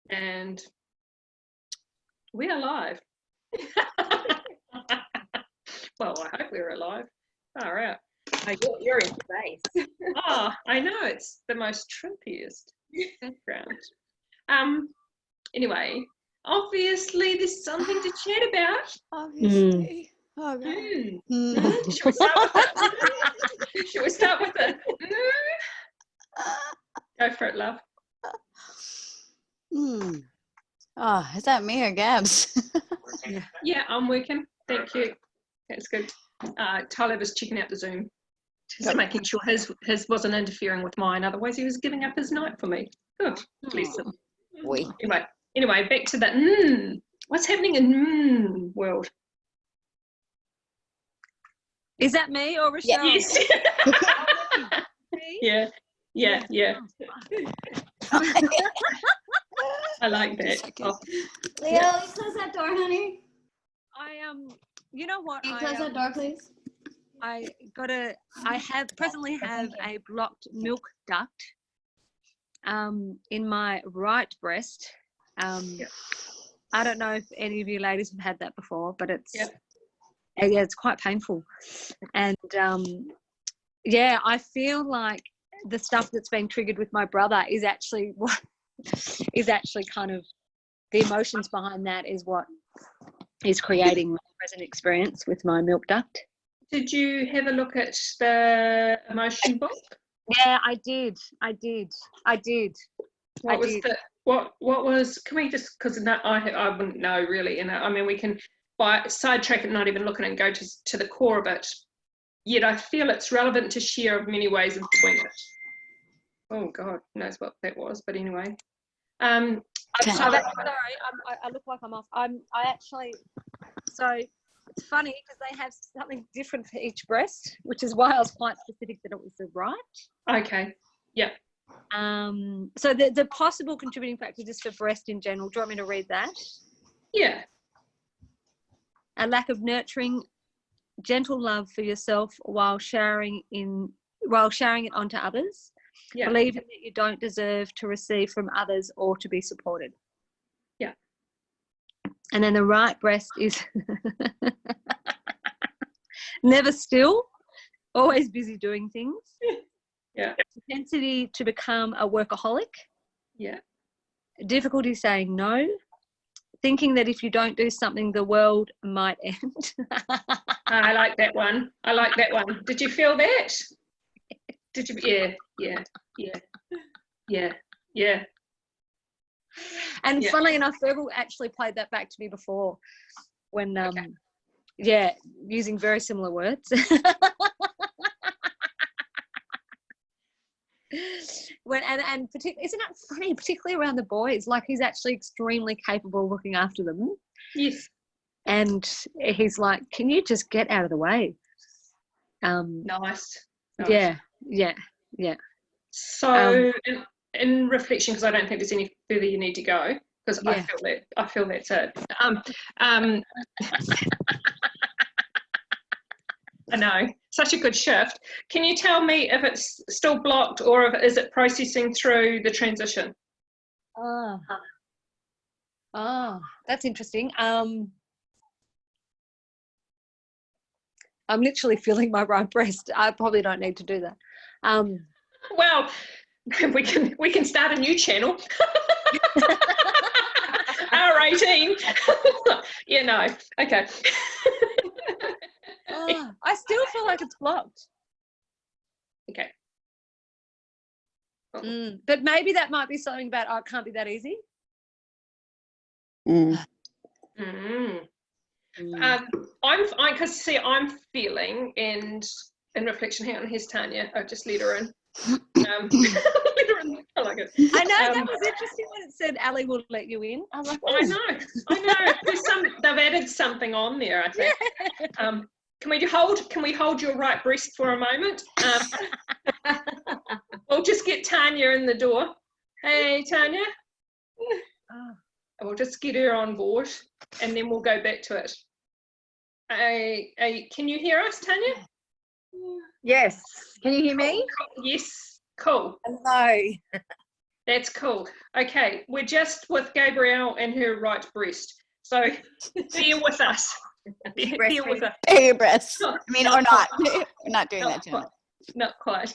and we're alive. Well, I hope we're alive. Far out. Oh, you're in space. Oh, I know, it's the most trippiest background. Anyway, obviously there's something to chat about. Obviously. Oh, God. Should we start with it? Should we start with it? Go for it, love. Oh, is that me or Gabs? Yeah, I'm working. Thank you. That's good. Tyler was checking out the Zoom, just making sure his wasn't interfering with mine. Otherwise, he was giving up his night for me. Good, bless him. Anyway, back to the what's happening in world. Is that me or Rychelle? Yes. Yeah. I like that. Oh. Leo, close that door, honey. You know what? Can you close that door, please? I presently have a blocked milk duct in my right breast. I don't know if any of you ladies have had that before, but it's quite painful. And I feel like the stuff that's being triggered with my brother is actually what is actually kind of the emotions behind that is what is creating my present experience with my milk duct. Did you have a look at the emotion book? Yeah, I did. What was, can we just, because I wouldn't know really, I mean, we can sidetrack it, not even look at it and go to the core of it, yet I feel it's relevant to share of many ways of doing it. Oh God, who knows what that was, but anyway. Sorry, I look like I'm off. So it's funny because they have something different for each breast, which is why I was quite specific that it was the right. Okay, yeah. So the possible contributing factor just for breast in general, do you want me to read that? Yeah. A lack of nurturing, gentle love for yourself while showering it onto others. Yeah. Believing that you don't deserve to receive from others or to be supported. Yeah. And then the right breast is never still, always busy doing things. Yeah. Propensity to become a workaholic. Yeah. Difficulty saying no. Thinking that if you don't do something, the world might end. I like that one. Did you feel that? Did you? Yeah. And funnily enough, Virgil actually played that back to me before when, using very similar words. And particularly, isn't it funny, particularly around the boys, like he's actually extremely capable of looking after them. Yes. And he's like, can you just get out of the way? Nice. Yeah. So in reflection, because I don't think there's any further you need to go, because I feel that's it. I know, such a good shift. Can you tell me if it's still blocked or is it processing through the transition? That's interesting. I'm literally feeling my right breast. I probably don't need to do that. Well, we can start a new channel. R18. Okay. I still feel like it's blocked. Okay. But maybe that might be something about, it can't be that easy. I'm feeling, and in reflection, hang on, here's Tanya. I'll just let her in. I like it. I know, that was interesting when it said Ali will let you in. I was like, I know. They've added something on there, I think. Can we hold your right breast for a moment? We'll just get Tanya in the door. Hey, Tanya. We'll just get her on board and then we'll go back to it. Can you hear us, Tanya? Yes. Can you hear me? Yes. Cool. Hello. That's cool. Okay, we're just with Gabrielle and her right breast. So bear with us. Bear with us. Bear your breasts. Not- I mean, not or not. quite. We're not doing Not that tonight. quite. Not quite.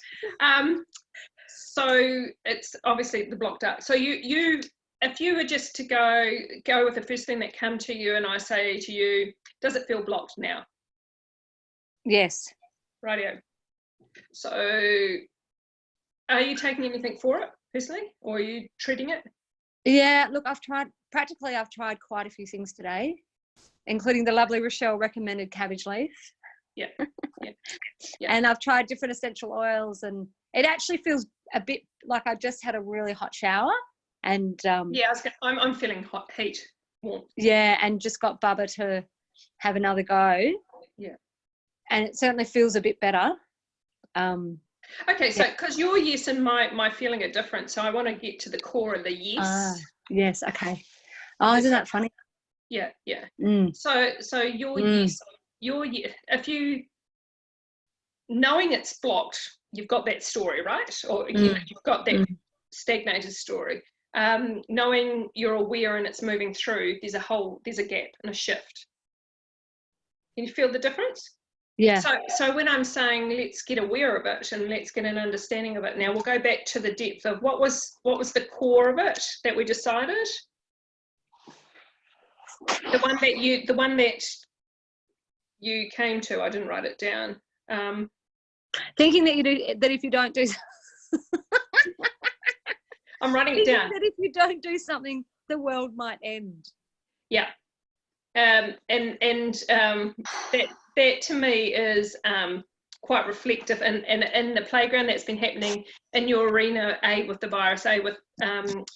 So it's obviously the blocked up. So you if you were just to go with the first thing that come to you, and I say to you, does it feel blocked now? Yes. Rightio. So are you taking anything for it personally, or are you treating it? Yeah, look, I've tried quite a few things today, including the lovely Rychelle recommended cabbage leaf. Yeah. And I've tried different essential oils, and it actually feels a bit like I just had a really hot shower, and Yeah, I'm feeling hot, heat, warmth. yeah, and just got Bubba to have another go. Yeah. And it certainly feels a bit better. Okay, so because your yes and my feeling are different, so I want to get to the core of the yes. Yes, okay. Oh, isn't that funny? Yeah. Mm. So your yes, if you knowing it's blocked, you've got that story, right? Or you've got that stagnated story. Knowing you're aware and it's moving through, there's a gap and a shift. Can you feel the difference? Yeah. So when I'm saying let's get aware of it and let's get an understanding of it, now we'll go back to the depth of what was the core of it that we decided. The one that you came to. I didn't write it down. Thinking that if you don't do I'm writing it down. that if you don't do something, the world might end. Yeah. That to me is quite reflective, and in the playground that's been happening in your arena, with the virus, with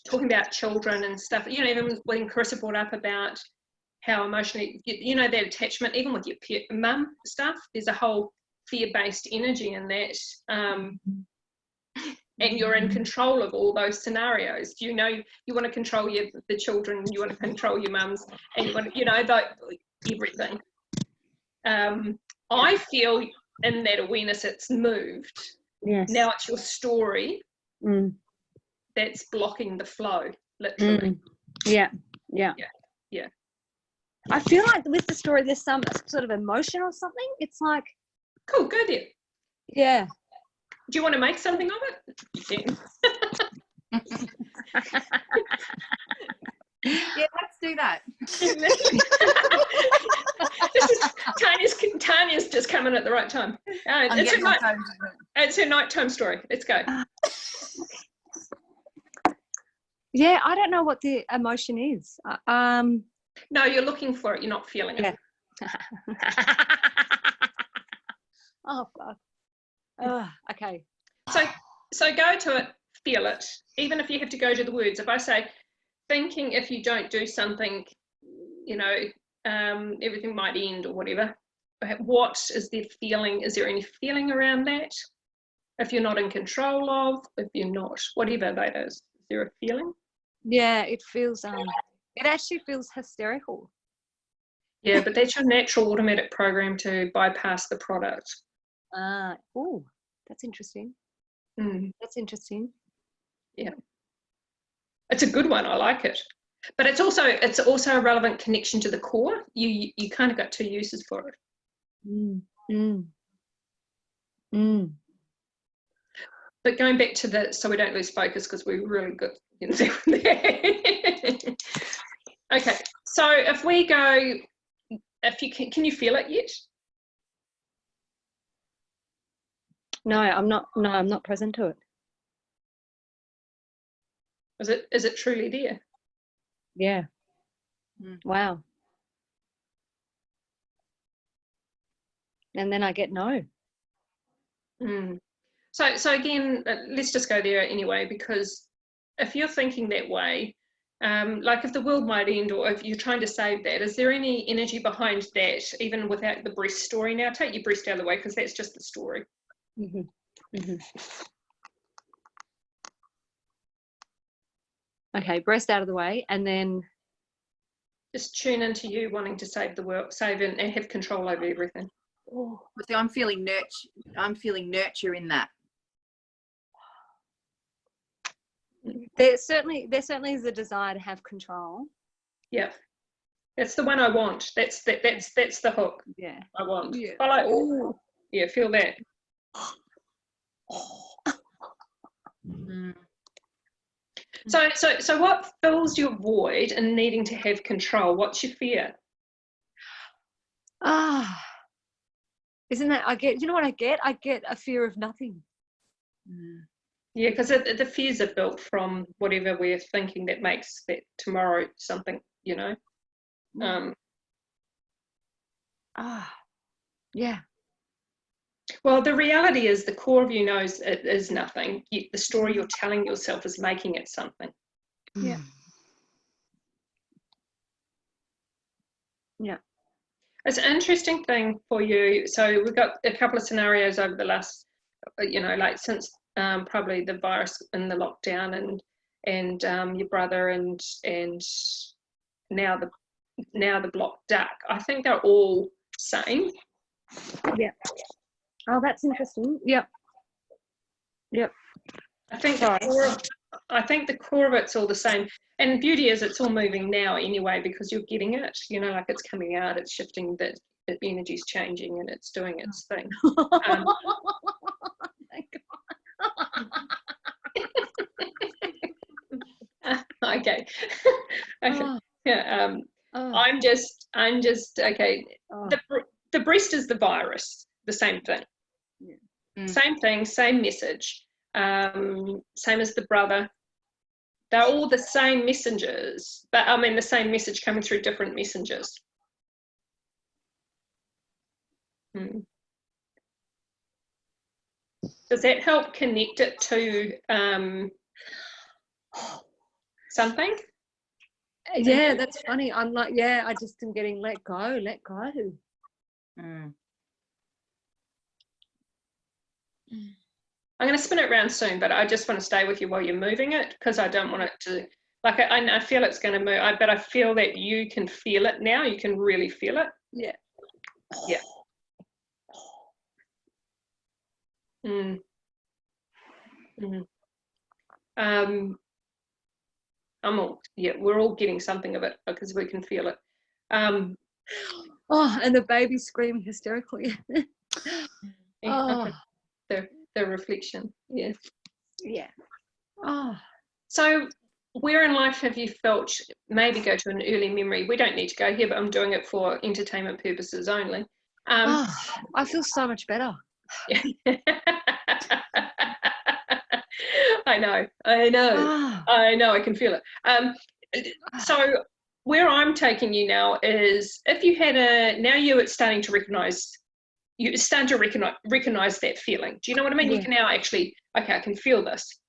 talking about children and stuff. You know, even when Carissa brought up about how emotionally, that attachment, even with your mum stuff, there's a whole fear-based energy in that. And you're in control of all those scenarios. You want to control the children, you want to control your mums, and you want everything. I feel in that awareness it's moved. Yes. Now it's your story that's blocking the flow, literally. Yeah. I feel like with the story there's some sort of emotion or something. It's like, cool, go there. Yeah. Do you want to make something of it? Yeah, let's do that. This is Tanya's just come in at the right time. It's her nighttime story. Let's go. Yeah, I don't know what the emotion is. No, you're looking for it. You're not feeling it. Oh, fuck. Oh, okay. So go to it, feel it. Even if you have to go to the words. If I say, thinking if you don't do something, everything might end or whatever. What is the feeling? Is there any feeling around that? If you're not in control of, if you're not, whatever that is there a feeling? Yeah, it feels, it actually feels hysterical. Yeah, but that's your natural automatic program to bypass the product. Oh, that's interesting. That's interesting. Yeah. It's a good one. I like it. But it's also a relevant connection to the core. You kind of got two uses for it. But going back to so we don't lose focus because we're really good in there. Okay, so if we go, if you can you feel it yet? No, I'm not present to it. Is it truly there? Yeah. Wow. And then I get no. So again, let's just go there anyway, because if you're thinking that way, like if the world might end, or if you're trying to save that, is there any energy behind that, even without the breast story? Now take your breast out of the way, because that's just the story. Okay, breast out of the way, and then just tune into you wanting to save the world, and have control over everything. Oh, see, I'm feeling nurture in that. There certainly is a desire to have control. Yeah. That's the one I want. That's the hook Yeah. I want. Yeah. Follow. Yeah, feel that. Mm. So what fills your void and needing to have control? What's your fear? Isn't that, you know what I get? I get a fear of nothing. Mm. Yeah, because the fears are built from whatever we're thinking that makes that tomorrow something, you know. Yeah. Well, the reality is the core of you knows it is nothing. The story you're telling yourself is making it something. Yeah. Yeah. It's an interesting thing for you. So we've got a couple of scenarios over the last, like since probably the virus and the lockdown and your brother and now the block duck. I think they're all same. Yeah. Oh, that's interesting. Yep. I think the core of it's all the same. And beauty is it's all moving now anyway because you're getting it. You know, like it's coming out, it's shifting, the energy's changing and it's doing its thing. Thank Okay. God. Yeah. I'm just okay. The breast is the virus. The same thing. Yeah. Same thing. Same message. Same as the brother. They're all the same messengers, but I mean the same message coming through different messengers. Does that help connect it to something? Yeah, that's funny. I'm like, I just am getting let go. Mm. I'm going to spin it around soon, but I just want to stay with you while you're moving it because I don't want it to, like, I feel it's going to move, but I feel that you can feel it now. You can really feel it. Yeah. Yeah. We're all getting something of it because we can feel it. And the baby screaming hysterically. The reflection. Yeah. So where in life have you felt, maybe go to an early memory? We don't need to go here, but I'm doing it for entertainment purposes only. I feel so much better. I know, I can feel it. So where I'm taking you now is if you had now you're starting to recognize that feeling. Do you know what I mean? Yeah. You can now actually, okay, I can feel this.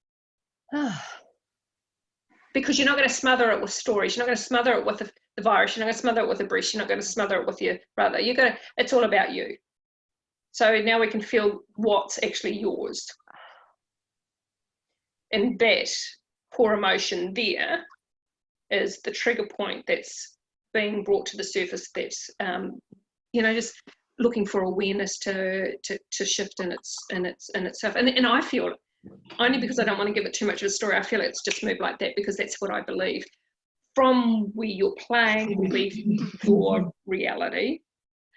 Because you're not going to smother it with stories. You're not going to smother it with the virus. You're not going to smother it with the breast. You're not going to smother it with your brother. It's all about you. So now we can feel what's actually yours. And that core emotion there is the trigger point that's being brought to the surface that's, just looking for awareness to shift in itself. And I feel it. Only because I don't want to give it too much of a story, I feel it's just moved like that because that's what I believe. From where you're playing will be your reality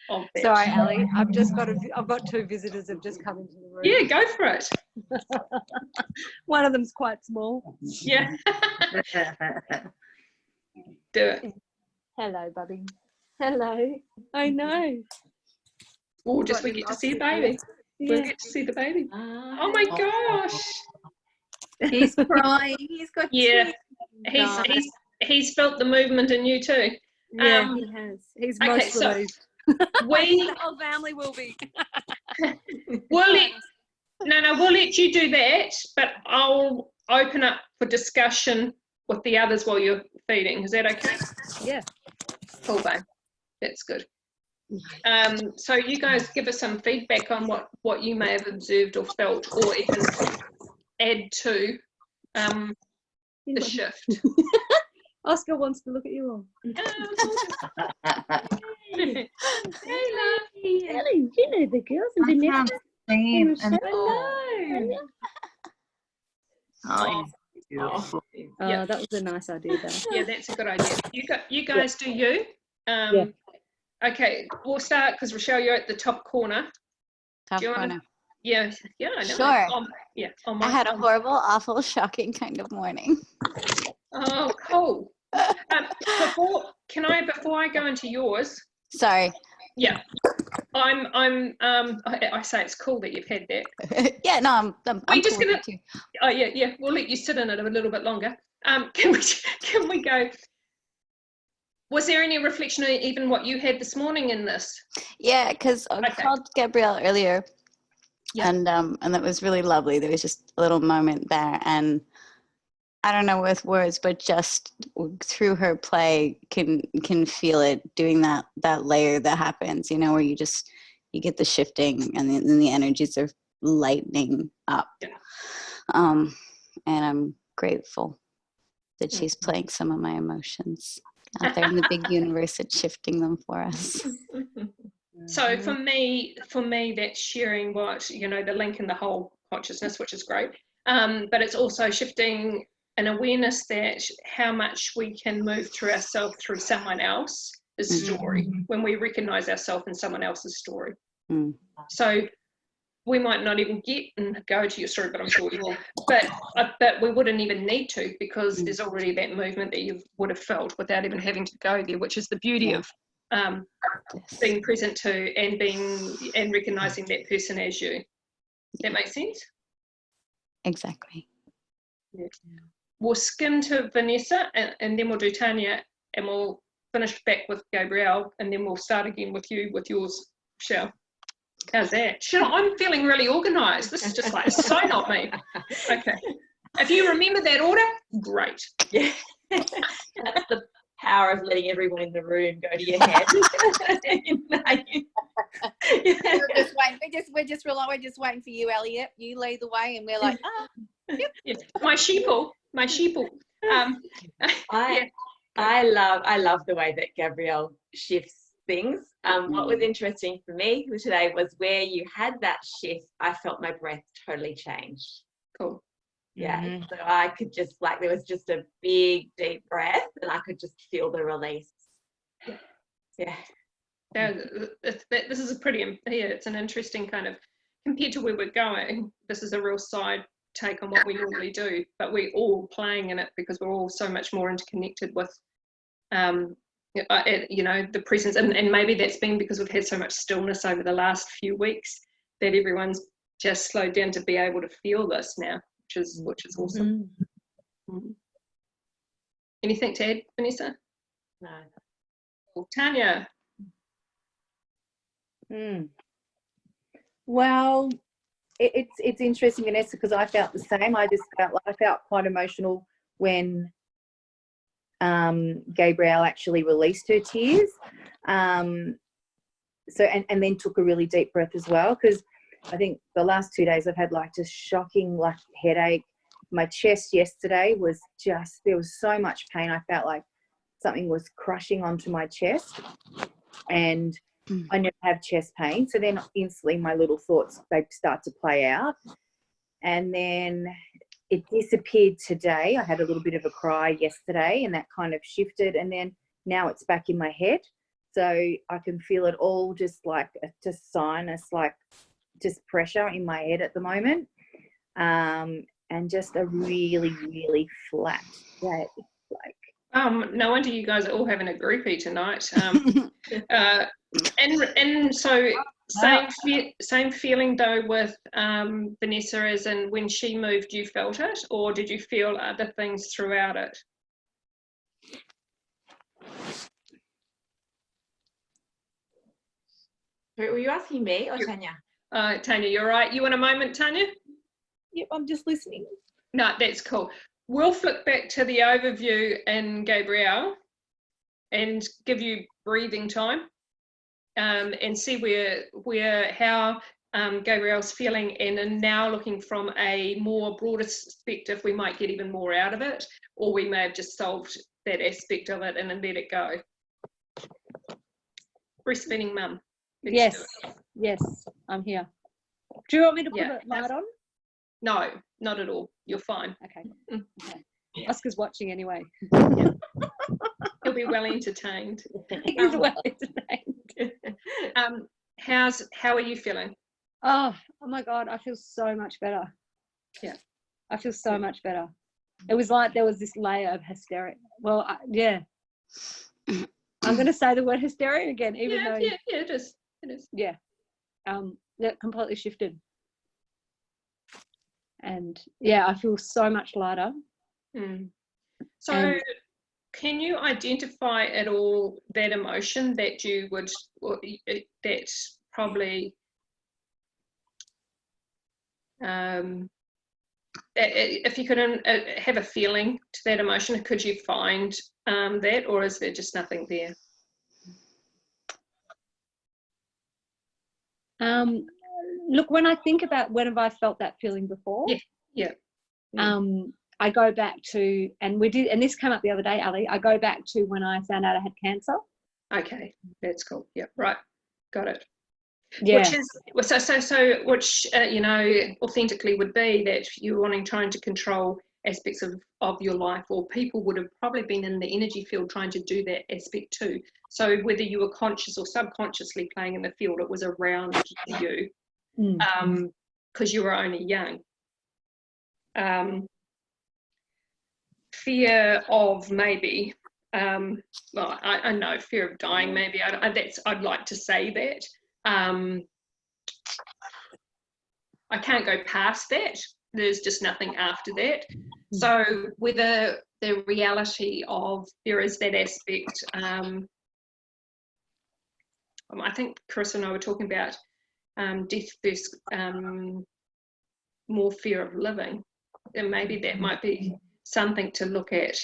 of that. Sorry, Ali. I've got two visitors have just come into the room. Yeah, go for it. One of them's quite small. Yeah. Do it. Hello, Bubby. Hello. I know. Oh, just we get to see the baby. Yeah. We'll get to see the baby. Oh my gosh. He's crying. He's got tears. He's felt the movement in you too. Yeah, he has. He's most relieved. The whole family will be. We'll let you do that, but I'll open up for discussion with the others while you're feeding. Is that okay? Yeah. Cool, babe. That's good. So you guys give us some feedback on what you may have observed or felt, or even add to the shift. Oscar wants to look at you all. Hey, love. Ellie, you know the girls and Vanessa. Hello. Hello. Oh, Beautiful. Yeah. That was a nice idea, though. Yeah, that's a good idea. You guys do you. Okay, we'll start because Rychelle, you're at the top corner. Top Do you want corner. to? Yeah, I know. Sure. On I had a phone. horrible, awful, shocking kind of morning. Oh, cool. Before I go into yours? Sorry. Yeah, I say it's cool that you've had that. Yeah, no, I'm just cool gonna. with it too. Oh yeah. We'll let you sit in it a little bit longer. Can we go? Was there any reflection on even what you had this morning in this? Yeah, because I called Gabrielle earlier, and that was really lovely. There was just a little moment there, and I don't know with words, but just through her play, can feel it doing that layer that happens. You know, where you get the shifting, and then the energies are lightening up. Yeah. And I'm grateful that she's playing some of my emotions out there in the big universe and shifting them for us. So for me, that's sharing what, the link in the whole consciousness, which is great. But it's also shifting an awareness that how much we can move through ourselves through someone else's story when we recognize ourselves in someone else's story. So we might not even get and go to your story, but I'm sure we will. But we wouldn't even need to, because there's already that movement that you would have felt without even having to go there, which is the beauty of being present to and recognizing that person as you. That makes sense? Exactly. Yeah. We'll skim to Vanessa and then we'll do Tanya, and we'll finish back with Gabrielle, and then we'll start again with you with yours, Rychelle. How's that? I'm feeling really organised. This is just like so not me. Okay. If you remember that order, great. Yeah. That's the power of letting everyone in the room go to your head. We're just waiting for you, Elliot. You lead the way, and we're like, Yeah. My sheeple. I love the way that Gabrielle shifts things. What was interesting for me today was where you had that shift, I felt my breath totally change. Cool. Yeah. So I could just there was just a big deep breath, and I could just feel the release. Yeah. This is it's an interesting kind of, compared to where we're going, this is a real side take on what we normally do, but we're all playing in it because we're all so much more interconnected with the presence, and maybe that's been because we've had so much stillness over the last few weeks that everyone's just slowed down to be able to feel this now, which is awesome. Anything to add, Vanessa? No. Well, Tanya. Well, it's interesting, Vanessa, because I felt the same. I felt quite emotional when Gabrielle actually released her tears. So and then took a really deep breath as well, because I think the last 2 days I've had just shocking headache. My chest yesterday was there was so much pain. I felt like something was crushing onto my chest, and I never have chest pain. So then instantly my little thoughts, they start to play out. And then it disappeared today. I had a little bit of a cry yesterday, and that kind of shifted. And then now it's back in my head. So I can feel it all just sinus, just pressure in my head at the moment. And just a really, really flat day. No wonder you guys are all having a groupie tonight. And so same feeling though with Vanessa, as in when she moved you felt it, or did you feel other things throughout it? Were you asking me or Tanya? Tanya, you're right. You want a moment, Tanya? Yep, I'm just listening. No, that's cool. We'll flick back to the overview in Gabrielle and give you breathing time, and see how Gabrielle's feeling, and now looking from a more broader perspective, we might get even more out of it, or we may have just solved that aspect of it and then let it go. Breastfeeding mum. Yes, I'm here. Do you want me to put a light on? No, not at all. You're fine. Okay. Mm. Okay. Oscar's watching anyway. He'll be well entertained. He's well entertained. How are you feeling? Oh my God, I feel so much better. Yeah. I feel so much better. It was like there was this layer of hysteria. Well, yeah. I'm going to say the word hysteria again, even though. Yeah, it is. It is. Yeah. That completely shifted. And yeah, I feel so much lighter. Mm. So, And- can you identify at all that emotion that you would, that probably, if you could have a feeling to that emotion, could you find that, or is there just nothing there? Look, when I think about when have I felt that feeling before? Yeah. I go back to, and this came up the other day, Ali. I go back to when I found out I had cancer. Okay, that's cool. Yeah, right, got it. Yeah. Which is which authentically would be that you're trying to control aspects of your life, or people would have probably been in the energy field trying to do that aspect too. So whether you were conscious or subconsciously playing in the field, it was around you, because you were only young. Fear of maybe, well, I know fear of dying. Maybe I'd like to say that. I can't go past that. There's just nothing after that. So whether the reality of there is that aspect, I think Chris and I were talking about death versus more fear of living, and maybe that might be something to look at.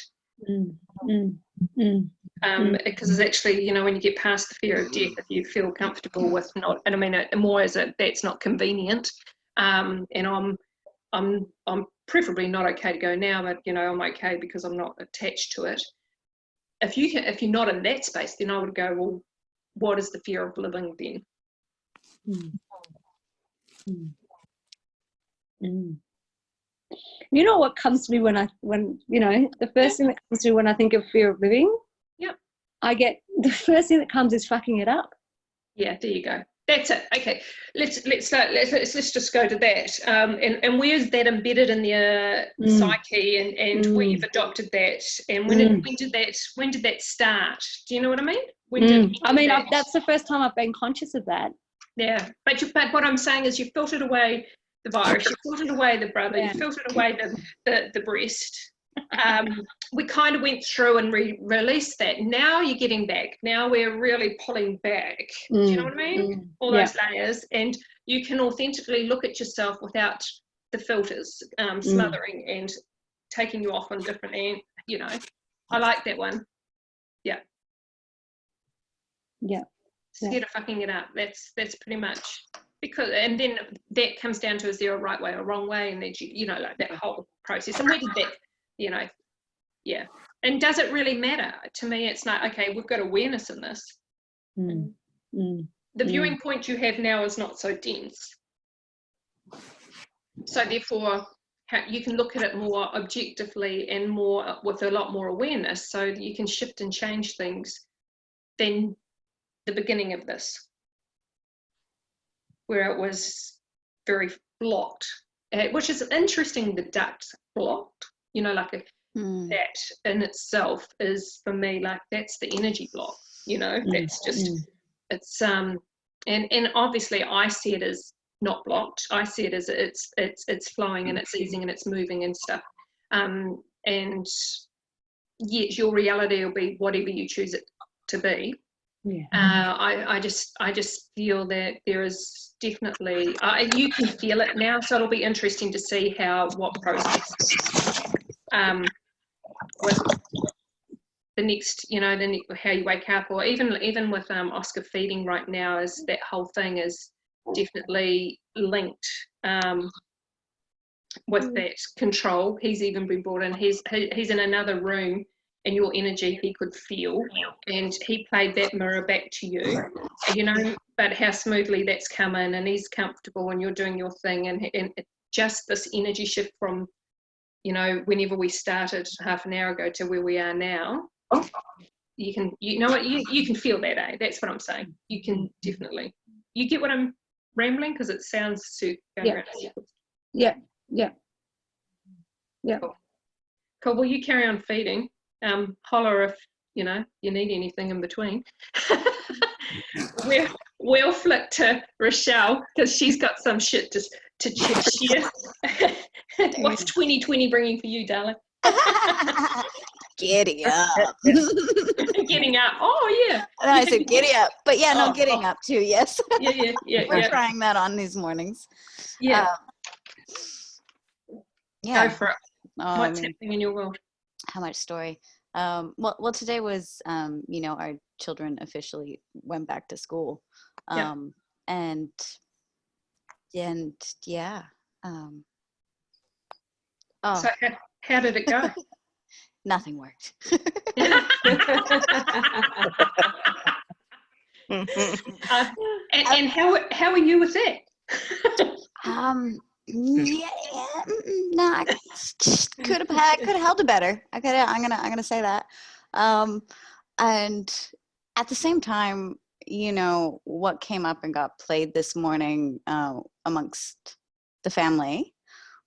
Because it's actually, when you get past the fear of death, if you feel comfortable with not, and I mean it more as that's not convenient, and I'm preferably not okay to go now, but I'm okay because I'm not attached to it. If you're not in that space, then I would go, well, what is the fear of living then? You know what comes to me when the first thing that comes to me when I think of fear of living? Yep. The first thing that comes is fucking it up. Yeah, there you go. That's it. Okay, let's just go to that. And where's that embedded in your psyche, and where you've adopted that, and when did that start? Do you know what I mean? That's the first time I've been conscious of that. Yeah, but what I'm saying is you filtered away the virus, you filtered away the brother, you filtered away the breast. We kind of went through and released that. Now you're getting back. Now we're really pulling back. Do you know what I mean? All those layers, and you can authentically look at yourself without the filters smothering and taking you off on different end. I like that one. Yeah. Yeah. Scared of fucking it up. That's pretty much, because, and then that comes down to, is there a right way or wrong way, and then like that whole process. And where did that, yeah. And does it really matter? To me, it's not, okay, we've got awareness in this. The viewing point you have now is not so dense. So therefore, you can look at it more objectively and more with a lot more awareness, so that you can shift and change things than the beginning of this, where it was very blocked, which is interesting. The duct blocked, that in itself is, for me, like, that's the energy block. That's just it's and obviously I see it as not blocked. I see it as it's flowing and it's easing and it's moving and stuff. And yet your reality will be whatever you choose it to be. Yeah. I just feel that there is definitely you can feel it now, so it'll be interesting to see what process with the next, how you wake up, or even with Oscar feeding right now, is that whole thing is definitely linked with that control. He's even been brought in. He's in another room, and your energy he could feel, and he played that mirror back to you, but how smoothly that's come in, and he's comfortable, and you're doing your thing, and just this energy shift from, you know, whenever we started half an hour ago to where we are now. You can, you know what, you can feel that, eh? That's what I'm saying. You can definitely. You get what I'm rambling, because it sounds going around. Yeah. Cool. Well, you carry on feeding. Holler if, you know, you need anything in between. We'll flick to Rychelle, because she's got some shit to share. What's 2020 bringing for you, darling? Giddy up. Getting up. Oh, yeah. No, I said giddy up. But yeah, no, getting up too, yes. Yeah. We're trying that on these mornings. Yeah. Yeah. Go for it. What's happening in your world? How much story? Well, today was, you know, our children officially went back to school. And yeah. So how did it go? Nothing worked. And how are you with that? Yeah, no, I could have held it better. I'm gonna say that. And at the same time, you know, what came up and got played this morning amongst the family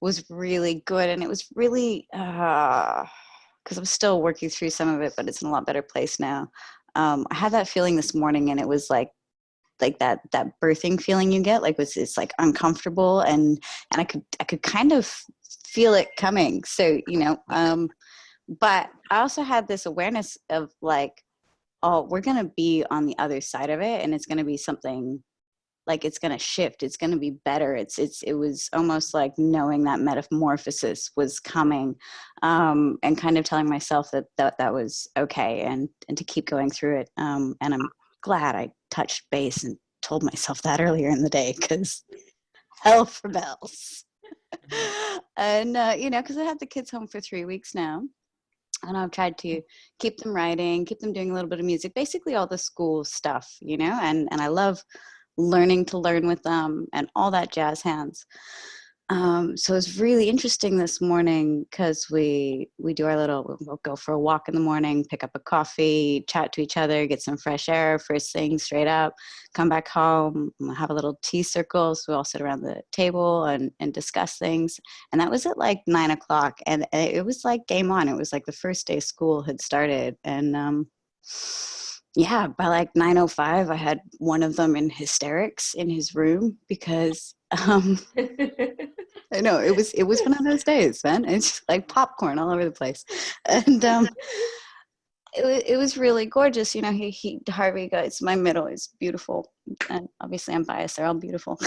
was really good, and it was really because I'm still working through some of it, but it's in a lot better place now. I had that feeling this morning, and it was like that birthing feeling you get, like it's like uncomfortable, and I could kind of feel it coming. So, you know, but I also had this awareness of like, oh, we're gonna be on the other side of it, and it's gonna be something like it's gonna shift. It's gonna be better. It was almost like knowing that metamorphosis was coming, and kind of telling myself that was okay, and to keep going through it. And I'm glad I touched base and told myself that earlier in the day, because hell for bells. And you know, because I had the kids home for 3 weeks now, and I've tried to keep them writing, keep them doing a little bit of music, basically all the school stuff, you know, and I love learning to learn with them and all that jazz hands. So it's really interesting this morning, because we'll go for a walk in the morning, pick up a coffee, chat to each other, get some fresh air first thing straight up, come back home, have a little tea circle. So we all sit around the table and discuss things. And that was at like 9 o'clock. And it was like game on. It was like the first day school had started. And yeah, by like 9:05, I had one of them in hysterics in his room, because I know it was one of those days, man. It's just like popcorn all over the place. And it was really gorgeous. You know, Harvey goes, my middle is beautiful, and obviously I'm biased, they're all beautiful.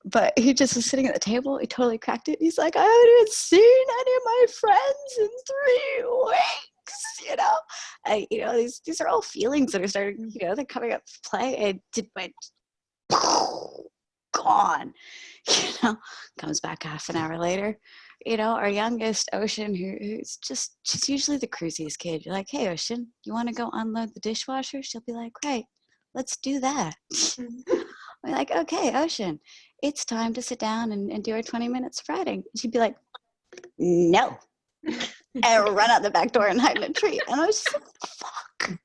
But he just was sitting at the table, he totally cracked it. He's like, I haven't seen any of my friends in 3 weeks, you know. You know, these are all feelings that are starting, you know, they're coming up to play, and gone, you know. Comes back half an hour later, you know, our youngest, Ocean, who's she's usually the cruisiest kid. You're like, hey, Ocean, you want to go unload the dishwasher? She'll be like, right, let's do that. We're like, okay, Ocean, it's time to sit down and do our 20 minutes of writing. She'd be like, no. And run out the back door and hide in a tree. And I was just like, fuck.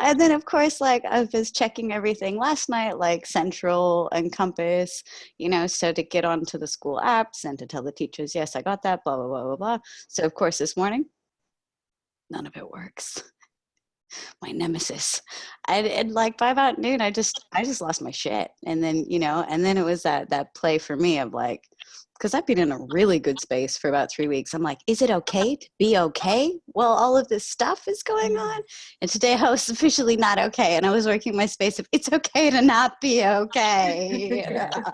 And then of course, like, I was checking everything last night, like Central and Compass, you know, so to get onto the school apps and to tell the teachers, yes, I got that, blah, blah, blah, blah, blah. So of course this morning, none of it works. My nemesis. And like by about noon, I just lost my shit. And then, you know, and then it was that play for me of like, because I've been in a really good space for about 3 weeks. I'm like, is it okay to be okay? Well, all of this stuff is going on. And today I was officially not okay. And I was working my space of, it's okay to not be okay.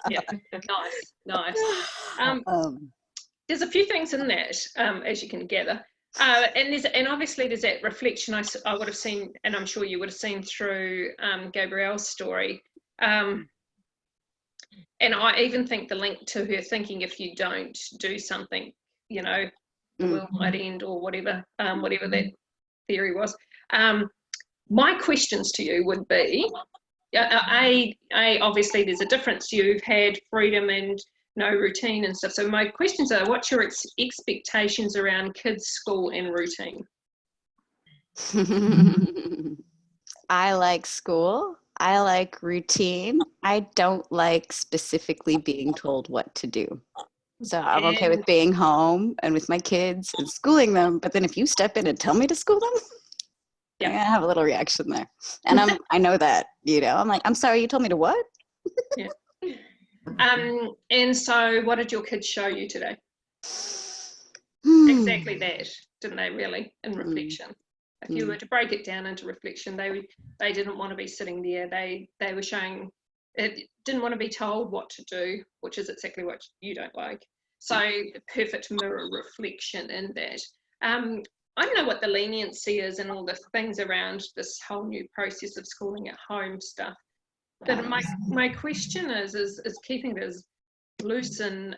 Yeah. Nice. There's a few things in that, as you can gather. And obviously there's that reflection I would have seen, and I'm sure you would have seen through Gabrielle's story. And I even think the link to her thinking, if you don't do something, you know, the world might end, or whatever that theory was. My questions to you would be, Obviously there's a difference. You've had freedom and no routine and stuff. So my questions are, what's your expectations around kids' school and routine? I like school. I like routine. I don't like specifically being told what to do. So I'm okay with being home and with my kids and schooling them. But then if you step in and tell me to school them, I have a little reaction there. And I know that, I'm like, I'm sorry, you told me to what? Yeah. And so what did your kids show you today? Exactly that, didn't they, really, in reflection? If you were to break it down into reflection, they didn't want to be sitting there. They were showing, it didn't want to be told what to do, which is exactly what you don't like. So perfect mirror reflection in that. I don't know what the leniency is and all the things around this whole new process of schooling at home stuff. But my question is keeping it as loose and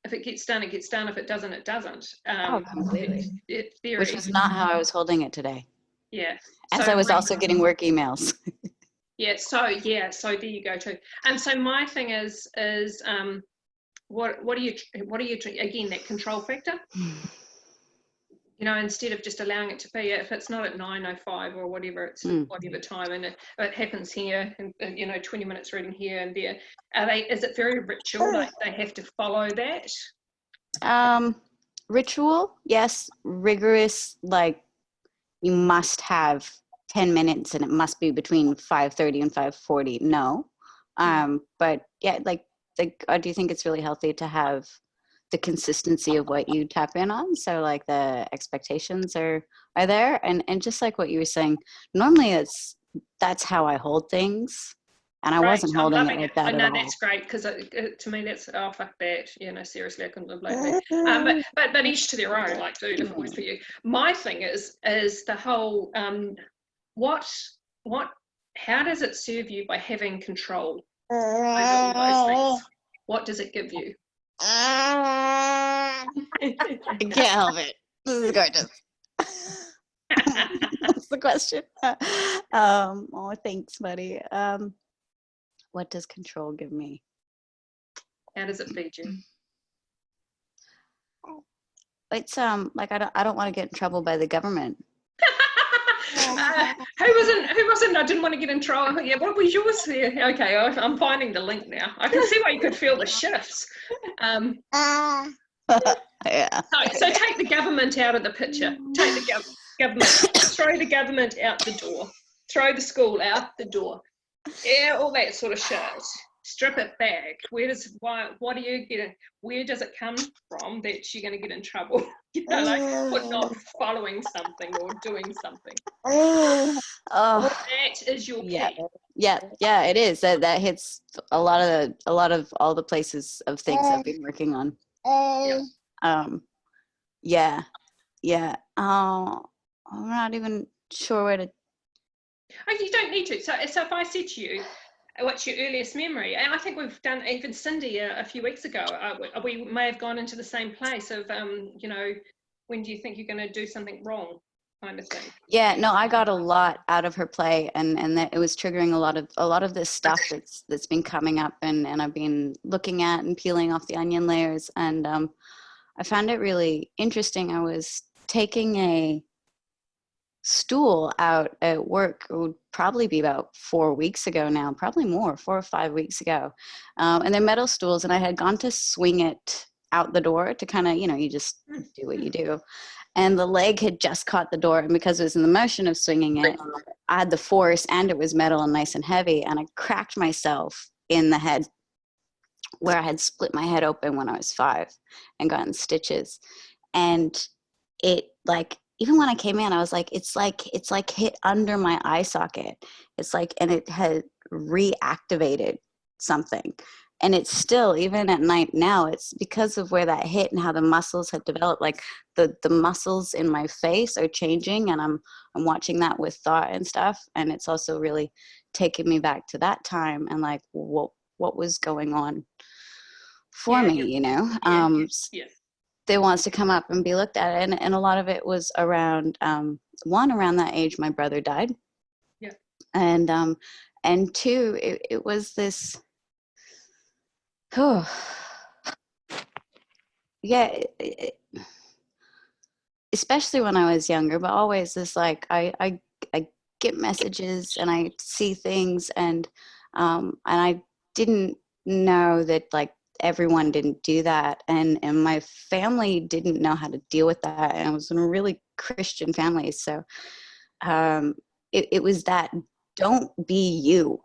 if it gets done, it gets done. If it doesn't, it doesn't. Completely. Theory. Which is not how I was holding it today. Yeah. As I was also getting work emails. So there you go too. And so my thing is what are you again, that control factor? Instead of just allowing it to be, if it's not at 9:05 or whatever, it's whatever time, and it happens here, and 20 minutes reading here and there. Is it very ritual? Like they have to follow that? Ritual, yes. Rigorous, like you must have 10 minutes and it must be between 5:30 and 5:40. No. But yeah, like I do think it's really healthy to have the consistency of what you tap in on. So like the expectations are there. And just like what you were saying, normally that's how I hold things. And I wasn't holding it like that at all. That's great, because to me that's, oh fuck that, seriously, I couldn't live like that. But each to their own, like do different ways for you. My thing is the whole how does it serve you by having control over all those things? What does it give you? I can't help it. This is gorgeous. That's the question. Oh, thanks, buddy. What does control give me? How does it feed you? It's like I don't want to get in trouble by the government. Who wasn't? I didn't want to get in trouble. Yeah, what was yours here? Okay, I'm finding the link now. I can see why you could feel the shifts. Yeah. So take the government out of the picture. Take the government. Throw the government out the door. Throw the school out the door. Yeah, all that sort of shit. Strip it back. What are you getting? Where does it come from that you're going to get in trouble? For not following something or doing something. That is your key. Yeah, it is. That hits a lot of all the places of things I've been working on. Yeah. I'm not even sure where to. Oh, you don't need to. So if I said to you, what's your earliest memory? And I think we've done, even Cindy a few weeks ago, we may have gone into the same place of, when do you think you're going to do something wrong, kind of thing. Yeah, no, I got a lot out of her play, and that it was triggering a lot of this stuff that's been coming up, and I've been looking at and peeling off the onion layers, and I found it really interesting. I was taking a stool out at work. It would probably be about 4 weeks ago now, probably more, 4 or 5 weeks ago. And they're metal stools, and I had gone to swing it out the door to kind of, you just do what you do. And the leg had just caught the door, and because it was in the motion of swinging it, I had the force, and it was metal and nice and heavy, and I cracked myself in the head where I had split my head open when I was 5 and gotten stitches. And it, like, even when I came in, I was like, it's like hit under my eye socket. It's like, and it had reactivated something. And it's still, even at night now, it's because of where that hit and how the muscles had developed. Like the muscles in my face are changing, and I'm watching that with thought and stuff. And it's also really taking me back to that time and like what was going on for me, They wants to come up and be looked at, and a lot of it was around around that age my brother died, And two, it was this, especially when I was younger, but always this like, I get messages and I see things, and I didn't know that like everyone didn't do that, and my family didn't know how to deal with that, and I was in a really Christian family, so it was that, don't be you.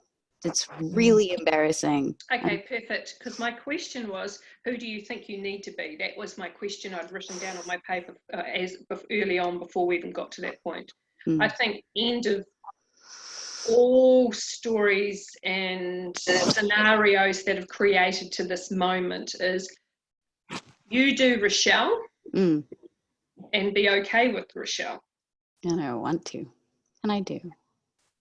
It's really embarrassing. Okay, perfect. Because my question was, who do you think you need to be? That was my question I'd written down on my paper early on before we even got to that point. I think end of all stories and scenarios that have created to this moment is you do Rychelle and be okay with Rychelle. And I want to, and I do,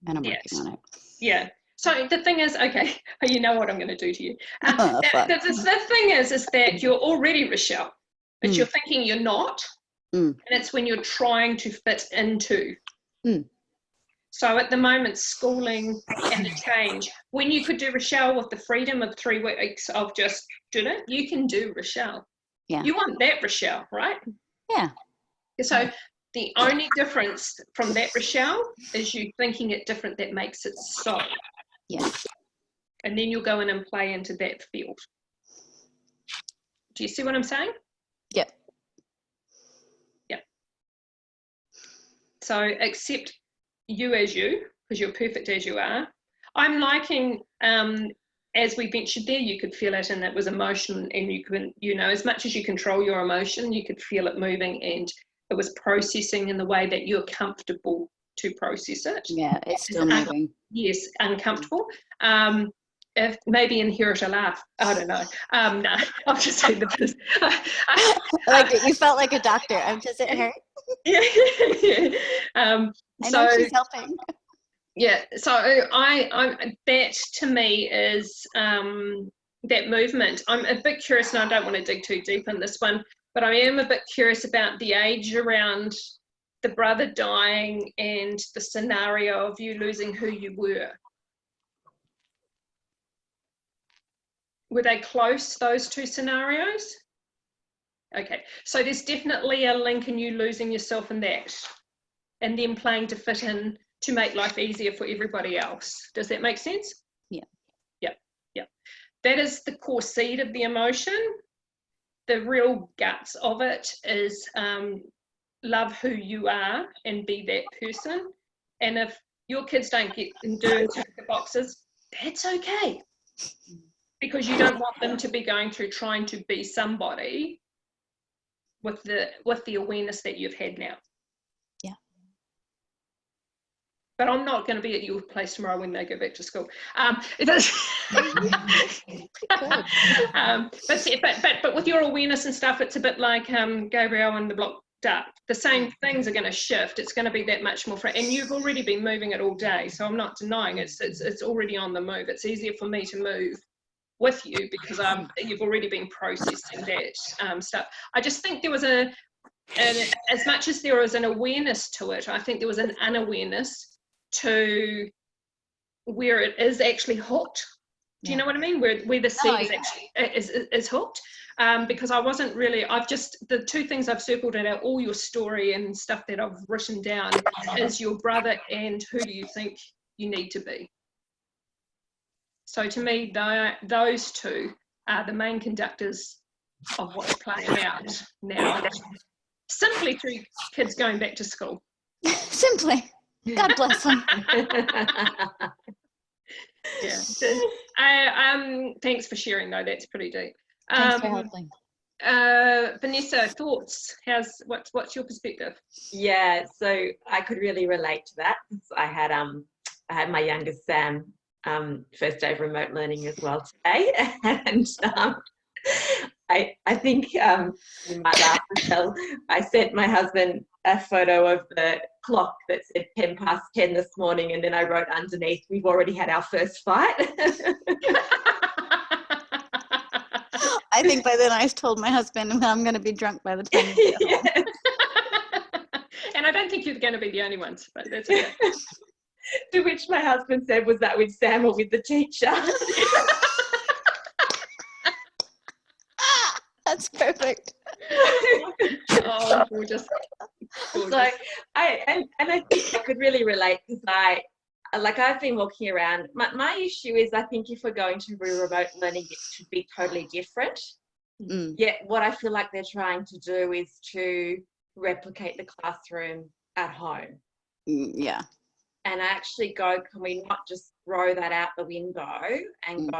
and I'm working on it. Yeah. So the thing is, okay, you know what I'm going to do to you. The thing is that you're already Rychelle, but you're thinking you're not, and it's when you're trying to fit into. So at the moment, schooling and the change, when you could do Rychelle with the freedom of 3 weeks of just doing it, you can do Rychelle. Yeah. You want that Rychelle, right? Yeah. So the only difference from that Rychelle is you thinking it different that makes it so. Yeah. And then you'll go in and play into that field. Do you see what I'm saying? Yep. Yep. So accept you as you, because you're perfect as you are. I'm liking, as we mentioned there, you could feel it, and it was emotion, and you can, you know, as much as you control your emotion, you could feel it moving, and it was processing in the way that you're comfortable to process it. Yeah, it's still moving. Yes, uncomfortable. If maybe inherit a laugh. I don't know. No, I'll just say the like you felt like a doctor. Does it hurt? Yeah. I know she's helping. Yeah. So I that to me is that movement. I'm a bit curious, and I don't want to dig too deep in this one, but I am a bit curious about the age around the brother dying and the scenario of you losing who you were. Were they close, those two scenarios? Okay, so there's definitely a link in you losing yourself in that, and then playing to fit in to make life easier for everybody else. Does that make sense? Yeah. Yeah, yeah. That is the core seed of the emotion. The real guts of it is love who you are and be that person. And if your kids don't get and do tick the boxes, that's okay. Because you don't want them to be going through trying to be somebody with the awareness that you've had now. Yeah. But I'm not going to be at your place tomorrow when they go back to school. But with your awareness and stuff, it's a bit like Gabrielle and the block duck. The same things are going to shift. It's going to be that much more and you've already been moving it all day, so I'm not denying it's already on the move. It's easier for me to move with you because you've already been processing that stuff. I just think there was as much as there was an awareness to it, I think there was an unawareness to where it is actually hooked. Do you know what I mean? Where the seed is actually is hooked. Because I wasn't really, the two things I've circled out, all your story and stuff that I've written down is your brother and who do you think you need to be. So to me, those two are the main conductors of what's playing out now. Simply through kids going back to school. Simply. God bless them. Yeah. Thanks for sharing though, that's pretty deep. Thanks for helping. Vanessa, thoughts? What's your perspective? Yeah, so I could really relate to that. I had my youngest Sam first day of remote learning as well today, and I think you might laugh, Rychelle. I sent my husband a photo of the clock that said 10 past 10 this morning, and then I wrote underneath, "We've already had our first fight." I think by then I told my husband I'm going to be drunk by the time we get home. And I don't think you're going to be the only ones, but that's okay. To which my husband said, was that with Sam or with the teacher? That's perfect. Oh, gorgeous. So I think I could really relate, because I've been walking around. My issue is, I think if we're going to be remote learning, it should be totally different. Yet what I feel like they're trying to do is to replicate the classroom at home. Yeah. And I actually go, can we not just throw that out the window and go,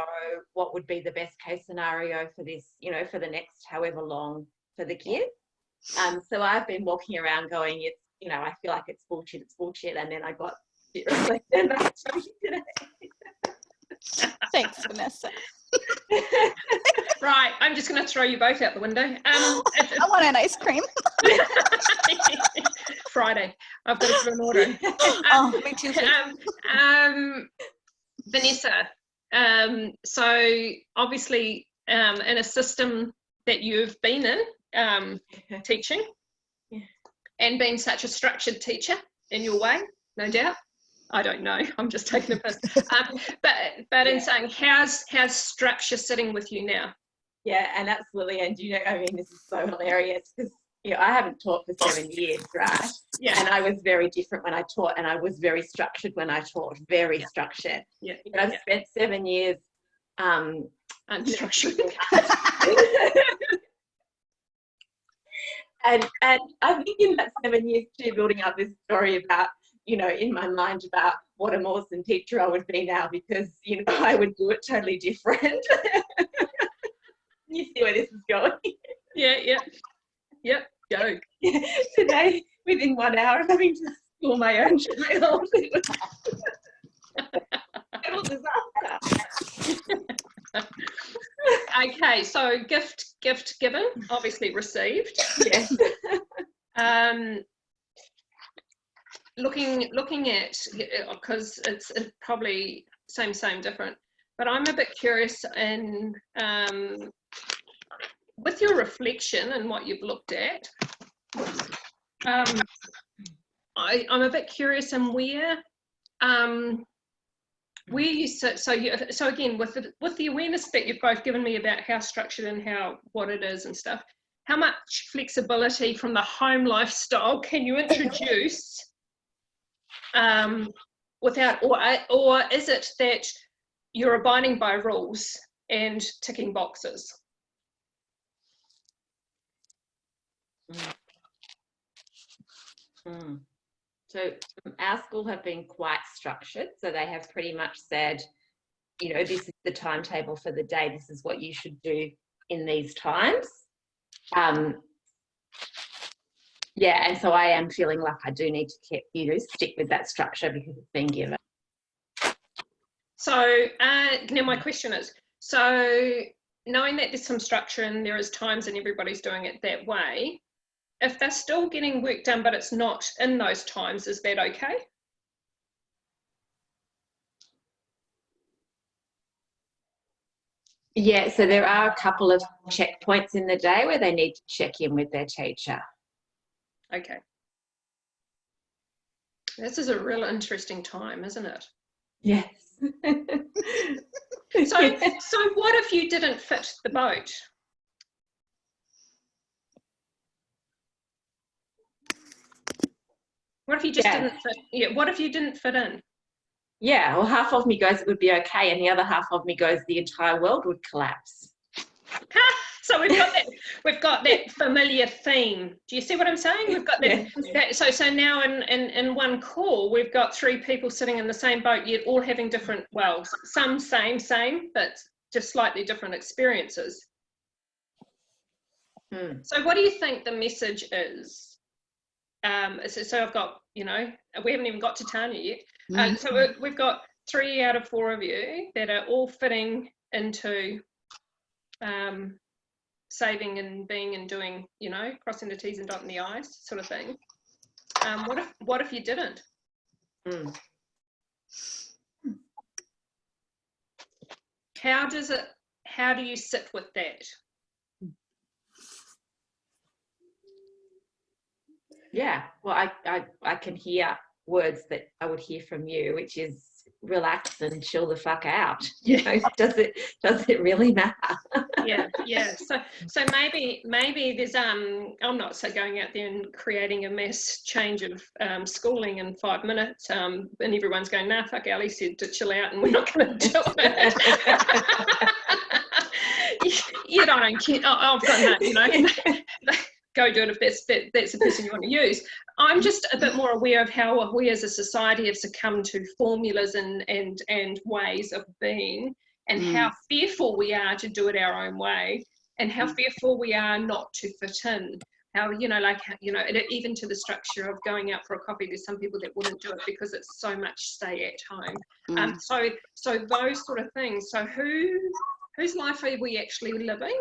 what would be the best case scenario for this, for the next however long for the kids? So I've been walking around going, it's, I feel like it's bullshit. And then I got it reflected back to me today. Thanks, Vanessa. Right, I'm just going to throw you both out the window. I want an ice cream. Friday. I've got to put an order. Me too. Vanessa, so obviously in a system that you've been in, teaching, and being such a structured teacher in your way, no doubt. I don't know. I'm just taking a piss. But in saying, how's structure sitting with you now? Yeah, and absolutely. And this is so hilarious, because I haven't taught for 7 years, right? Yeah. And I was very different when I taught, and I was very structured when I taught, very structured. Yeah. I've spent 7 years unstructured. and I think in that 7 years too, building up this story about, in my mind about what an awesome teacher I would be now, because, I would do it totally different. You see where this is going? Yeah, go. Today, within 1 hour of having to school my own child, it was a disaster. Okay, so gift given, obviously received. Yes. Looking at, because it's probably same different, but I'm a bit curious in with your reflection and what you've looked at. I'm a bit curious in where you sit. So again, with the awareness that you've both given me about how structured and what it is and stuff, how much flexibility from the home lifestyle can you introduce without, or is it that you're abiding by rules and ticking boxes? So our school have been quite structured. So they have pretty much said, this is the timetable for the day. This is what you should do in these times. Yeah, and so I am feeling like I do need to stick with that structure because it's been given. So now my question is, so knowing that there's some structure and there is times and everybody's doing it that way, if they're still getting work done but it's not in those times, is that okay? Yeah, so there are a couple of checkpoints in the day where they need to check in with their teacher. Okay. This is a real interesting time, isn't it? Yes. So what if you didn't fit the boat? What if you just didn't fit? Yeah, what if you didn't fit in? Yeah, well, half of me goes it would be okay, and the other half of me goes the entire world would collapse. So we've got that familiar theme. Do you see what I'm saying? We've got that. So now in one call, we've got 3 people sitting in the same boat, yet all having different, well, some same, but just slightly different experiences. So what do you think the message is? So I've got, we haven't even got to Tanya yet. So we've got 3 out of 4 of you that are all fitting into saving and being and doing, crossing the T's and dotting the I's sort of thing. What if you didn't? How do you sit with that? Yeah, well, I can hear words that I would hear from you, which is relax and chill the fuck out. Yeah. You know, does it really matter? Yeah. So maybe there's I'm not so going out there and creating a mass change of schooling in 5 minutes, and everyone's going, nah, fuck, Ali said to chill out and we're not going to do it. You know, I don't care. I've got no, you know, go do it if that's the person you want to use. I'm just a bit more aware of how we as a society have succumbed to formulas and ways of being, and how fearful we are to do it our own way, and how fearful we are not to fit in. How, you know, like, you know, even to the structure of going out for a coffee, there's some people that wouldn't do it because it's so much stay at home. So those sort of things. So whose life are we actually living?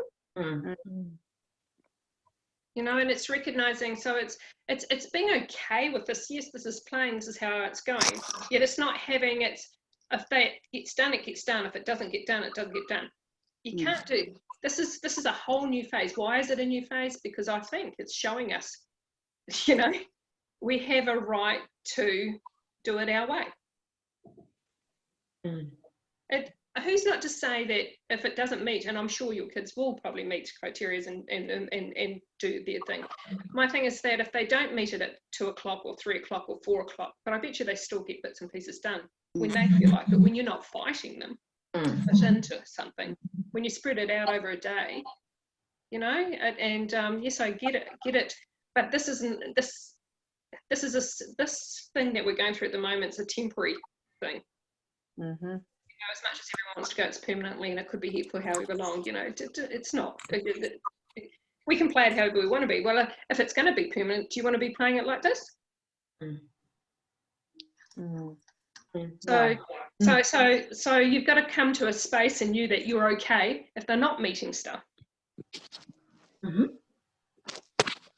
You know, and it's recognizing, so it's being okay with this. Yes, this is playing, this is how it's going. Yet it's not having it, if that gets done, it gets done. If it doesn't get done, it doesn't get done. You can't do, this is a whole new phase. Why is it a new phase? Because I think it's showing us, you know, we have a right to do it our way. Who's not to say that if it doesn't meet, and I'm sure your kids will probably meet criteria and do their thing. My thing is that if they don't meet it at 2 o'clock or 3 o'clock or 4 o'clock, but I bet you they still get bits and pieces done when they feel like it, when you're not fighting them to fit into something, when you spread it out over a day, you know, and yes, I get it, but this isn't, this thing that we're going through at the moment is a temporary thing. As much as everyone wants to go, it's permanently, and it could be here for however long, you know, it's not. We can play it however we want to be. Well, if it's going to be permanent, do you want to be playing it like this? So you've got to come to a space in you that you're okay if they're not meeting stuff.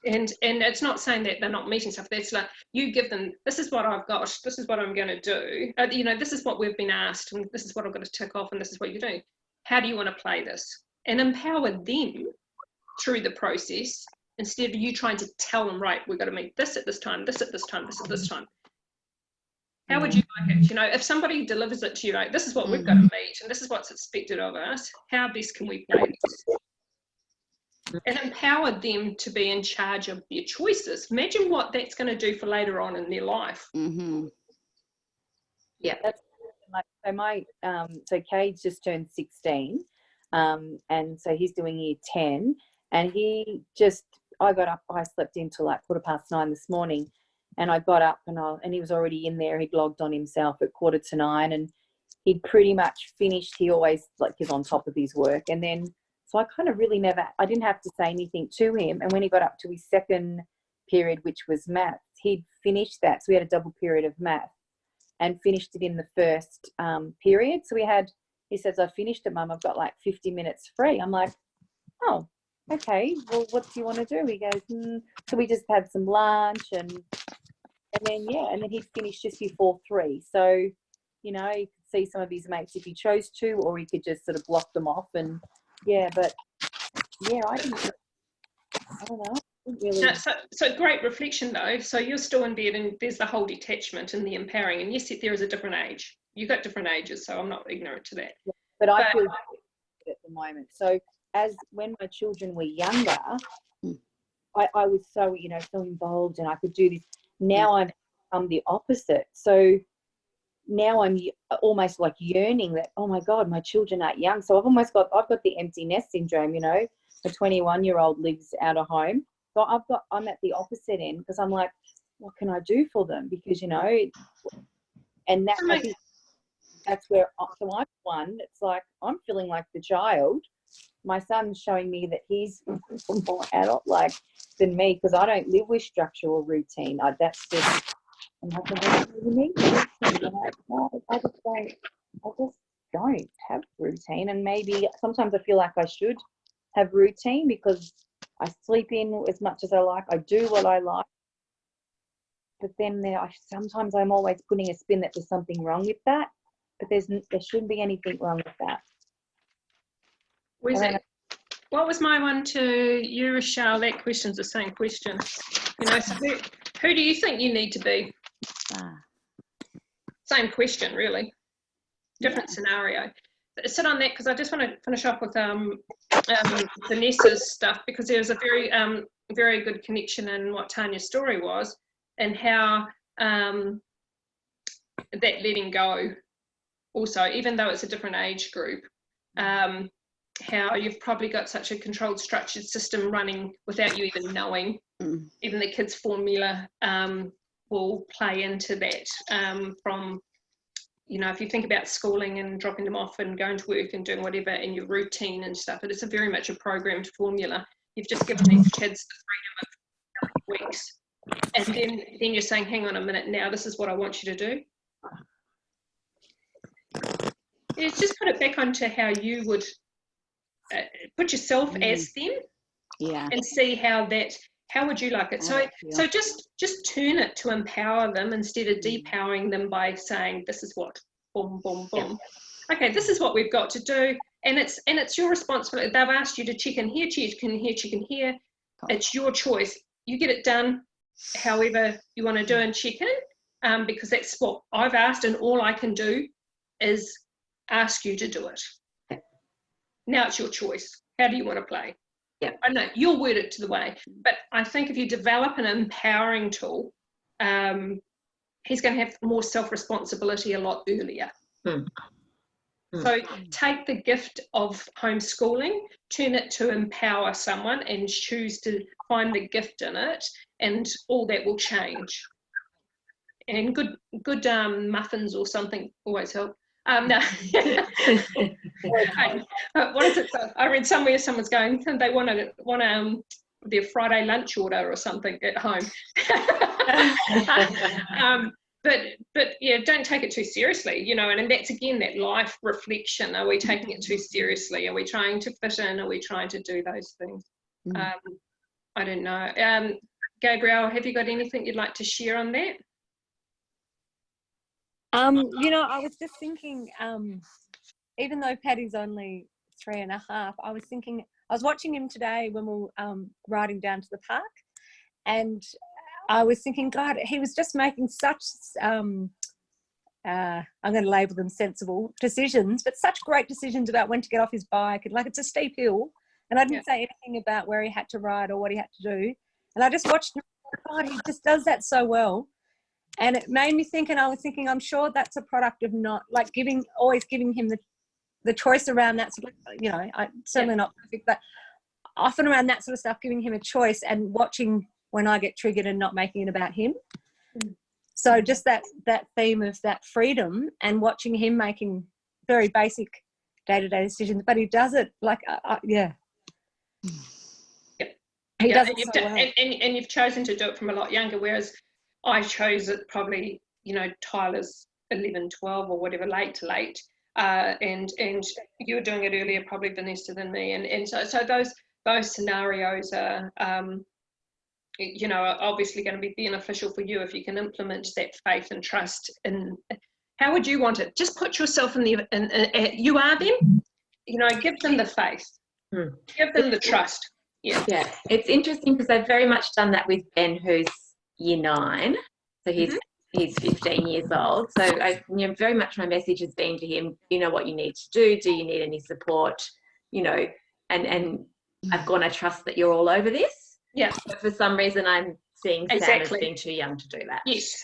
And it's not saying that they're not meeting stuff. That's like, you give them, this is what I've got, this is what I'm going to do. You know, this is what we've been asked, and this is what I've got to tick off, and this is what you're doing. How do you want to play this? And empower them through the process, instead of you trying to tell them, right, we've got to meet this at this time, this at this time, this at this time. How would you like it? You know, if somebody delivers it to you, like, this is what we've got to meet, and this is what's expected of us, how best can we play this? And empower them to be in charge of their choices. Imagine what that's going to do for later on in their life. Yeah, that's like, so Cade's just turned 16, and so he's doing year 10, and I got up, I slept in till like 9:15 this morning, and I got up and he was already in there. He'd logged on himself at 8:45, and he'd pretty much finished. He always is on top of his work, and then so I kind of really I didn't have to say anything to him. And when he got up to his second period, which was maths, he'd finished that. So we had a double period of math and finished it in the first period. So he says, I finished it, Mum, I've got like 50 minutes free. I'm like, oh, okay, well, what do you want to do? He goes, So we just had some lunch and then he'd finish just before 3. So, you know, you could see some of his mates if he chose to, or he could just sort of block them off. And I don't know. Really. So great reflection though. So you're still in bed, and there's the whole detachment and the empowering. And yes, there is a different age. You've got different ages, so I'm not ignorant to that. Yeah, but I feel at the moment. So when my children were younger, I was so, you know, so involved, and I could do this. Now I'm the opposite. So now I'm almost like yearning that, oh my God, my children aren't young. So I've got the empty nest syndrome, you know. A 21-year-old lives out of home. So I'm at the opposite end, because I'm like, what can I do for them? Because, you know, and that, I think that's where, so I'm one, it's like, I'm feeling like the child. My son's showing me that he's more adult-like than me, because I don't live with structure or routine. That's just, I'm like, what do you mean? I just don't have routine. And maybe sometimes I feel like I should have routine, because I sleep in as much as I like. I do what I like. But then sometimes I'm always putting a spin that there's something wrong with that. But there shouldn't be anything wrong with that. What was my one to you, Rychelle? That question's the same question. You know, so who do you think you need to be? Same question, really. Different scenario. Sit on that, because I just want to finish off with Vanessa's stuff, because there's a very good connection in what Tanya's story was, and how that letting go also, even though it's a different age group, how you've probably got such a controlled, structured system running without you even knowing. Even the kids' formula will play into that, from, you know, if you think about schooling and dropping them off and going to work and doing whatever in your routine and stuff, it is very much a programmed formula. You've just given these kids the freedom of weeks, and then you're saying, hang on a minute, now this is what I want you to do. It's just put it back onto how you would put yourself as them, and see how would you like it. So just turn it to empower them instead of depowering them by saying, this is what, boom, boom, boom. Okay, this is what we've got to do, and it's your responsibility. They've asked you to check in here, check in here, check in here. It's your choice. You get it done however you want to do and check in, because that's what I've asked, and all I can do is ask you to do it. Now it's your choice. How do you want to play? I know you'll word it to the way, but I think if you develop an empowering tool, he's going to have more self-responsibility a lot earlier. So take the gift of homeschooling, turn it to empower someone, and choose to find the gift in it, and all that will change. And good muffins or something always help. No. What is it? I read somewhere someone's going, they want their Friday lunch order or something at home. But yeah, don't take it too seriously, you know, and that's again that life reflection. Are we taking it too seriously? Are we trying to fit in? Are we trying to do those things? I don't know. Gabrielle, have you got anything you'd like to share on that? You know, I was just thinking, even though Paddy's only 3.5, I was watching him today when we were riding down to the park, and I was thinking, God, he was just making such, I'm going to label them sensible decisions, but such great decisions about when to get off his bike, and like, it's a steep hill, and I didn't say anything about where he had to ride or what he had to do, and I just watched him. God, he just does that so well. And it made me think, and I was thinking, I'm sure that's a product of not like always giving him the choice around that sort of, you know, certainly not perfect, but often around that sort of stuff, giving him a choice and watching when I get triggered and not making it about him. So just that theme of that freedom and watching him making very basic day-to-day decisions, but he does it like, He does it so well. And you've chosen to do it from a lot younger, whereas I chose it probably, you know, Tyler's 11, 12 or whatever, late, and you were doing it earlier, probably, Vanessa, than me, and so those scenarios are, you know, are obviously going to be beneficial for you if you can implement that faith and trust. And how would you want it? Just put yourself in you are them, you know, give them the faith, give them the trust. Yeah, it's interesting because I've very much done that with Ben, who's year 9, so he's 15 years old. So you know, very much my message has been to him, you know what you need to do. Do you need any support? You know, and I've gone, I trust that you're all over this. Yeah. But for some reason, I'm seeing Sam as being too young to do that. Yes.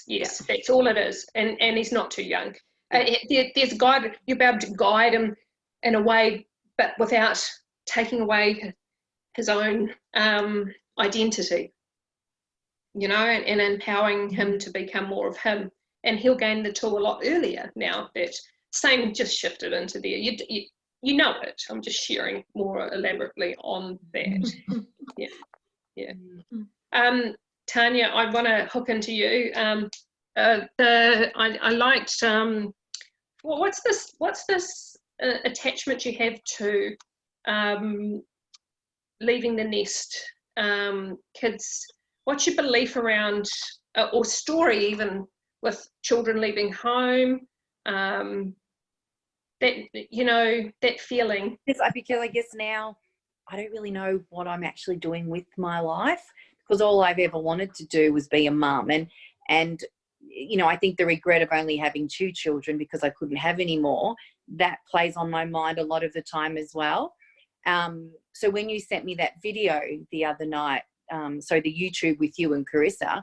Yeah. That's all it is, and he's not too young. There's a guide. You'll be able to guide him in a way, but without taking away his own identity. You know, and empowering him to become more of him, and he'll gain the tool a lot earlier now. That same just shifted into there. You know it. I'm just sharing more elaborately on that. Yeah. Tanya, I want to hook into you. I liked. What's this attachment you have to leaving the nest, kids? What's your belief around, or story even, with children leaving home? That, you know, that feeling. I guess now I don't really know what I'm actually doing with my life, because all I've ever wanted to do was be a mum, and you know, I think the regret of only having 2 children because I couldn't have any more, that plays on my mind a lot of the time as well. So when you sent me that video the other night, so the YouTube with you and Carissa,